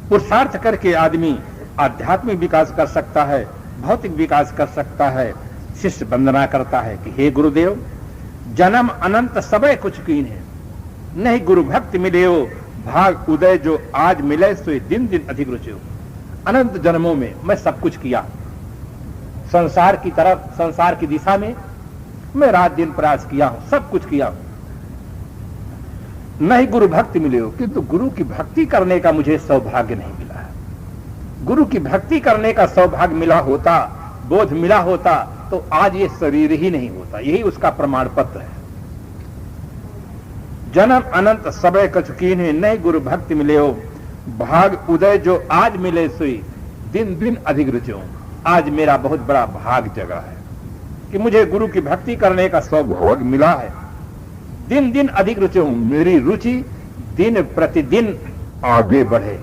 पुरुषार्थ करके आदमी आध्यात्मिक विकास कर सकता है, भौतिक विकास कर सकता है। शिष्य वंदना करता है कि हे गुरुदेव, जन्म अनंत सबे कुछ कीन है, नहीं गुरु भक्ति मिले हो, भाग उदय जो आज मिले सो दिन दिन अधिक रुचि हो। अनंत जन्मों में मैं सब कुछ किया, संसार की तरफ, संसार की दिशा में मैं रात दिन प्रयास किया हूं, सब कुछ किया हूं, नहीं गुरु भक्ति मिले हो, किंतु गुरु की भक्ति करने का मुझे सौभाग्य नहीं मिला है। गुरु की भक्ति करने का सौभाग्य मिला होता, बोध मिला होता तो आज ये शरीर ही नहीं होता। यही उसका प्रमाण पत्र है। जन्म अनंत सबे कचुकीन है, नहीं गुरु भक्ति मिले हो, भाग उदय जो आज मिले सोई दिन दिन अधिक रुचि। आज मेरा बहुत बड़ा भाग जगा है कि मुझे गुरु की भक्ति करने का सौभाग्य मिला है। दिन दिन अधिक रुचि हूं, मेरी रुचि दिन प्रतिदिन आगे बढ़े।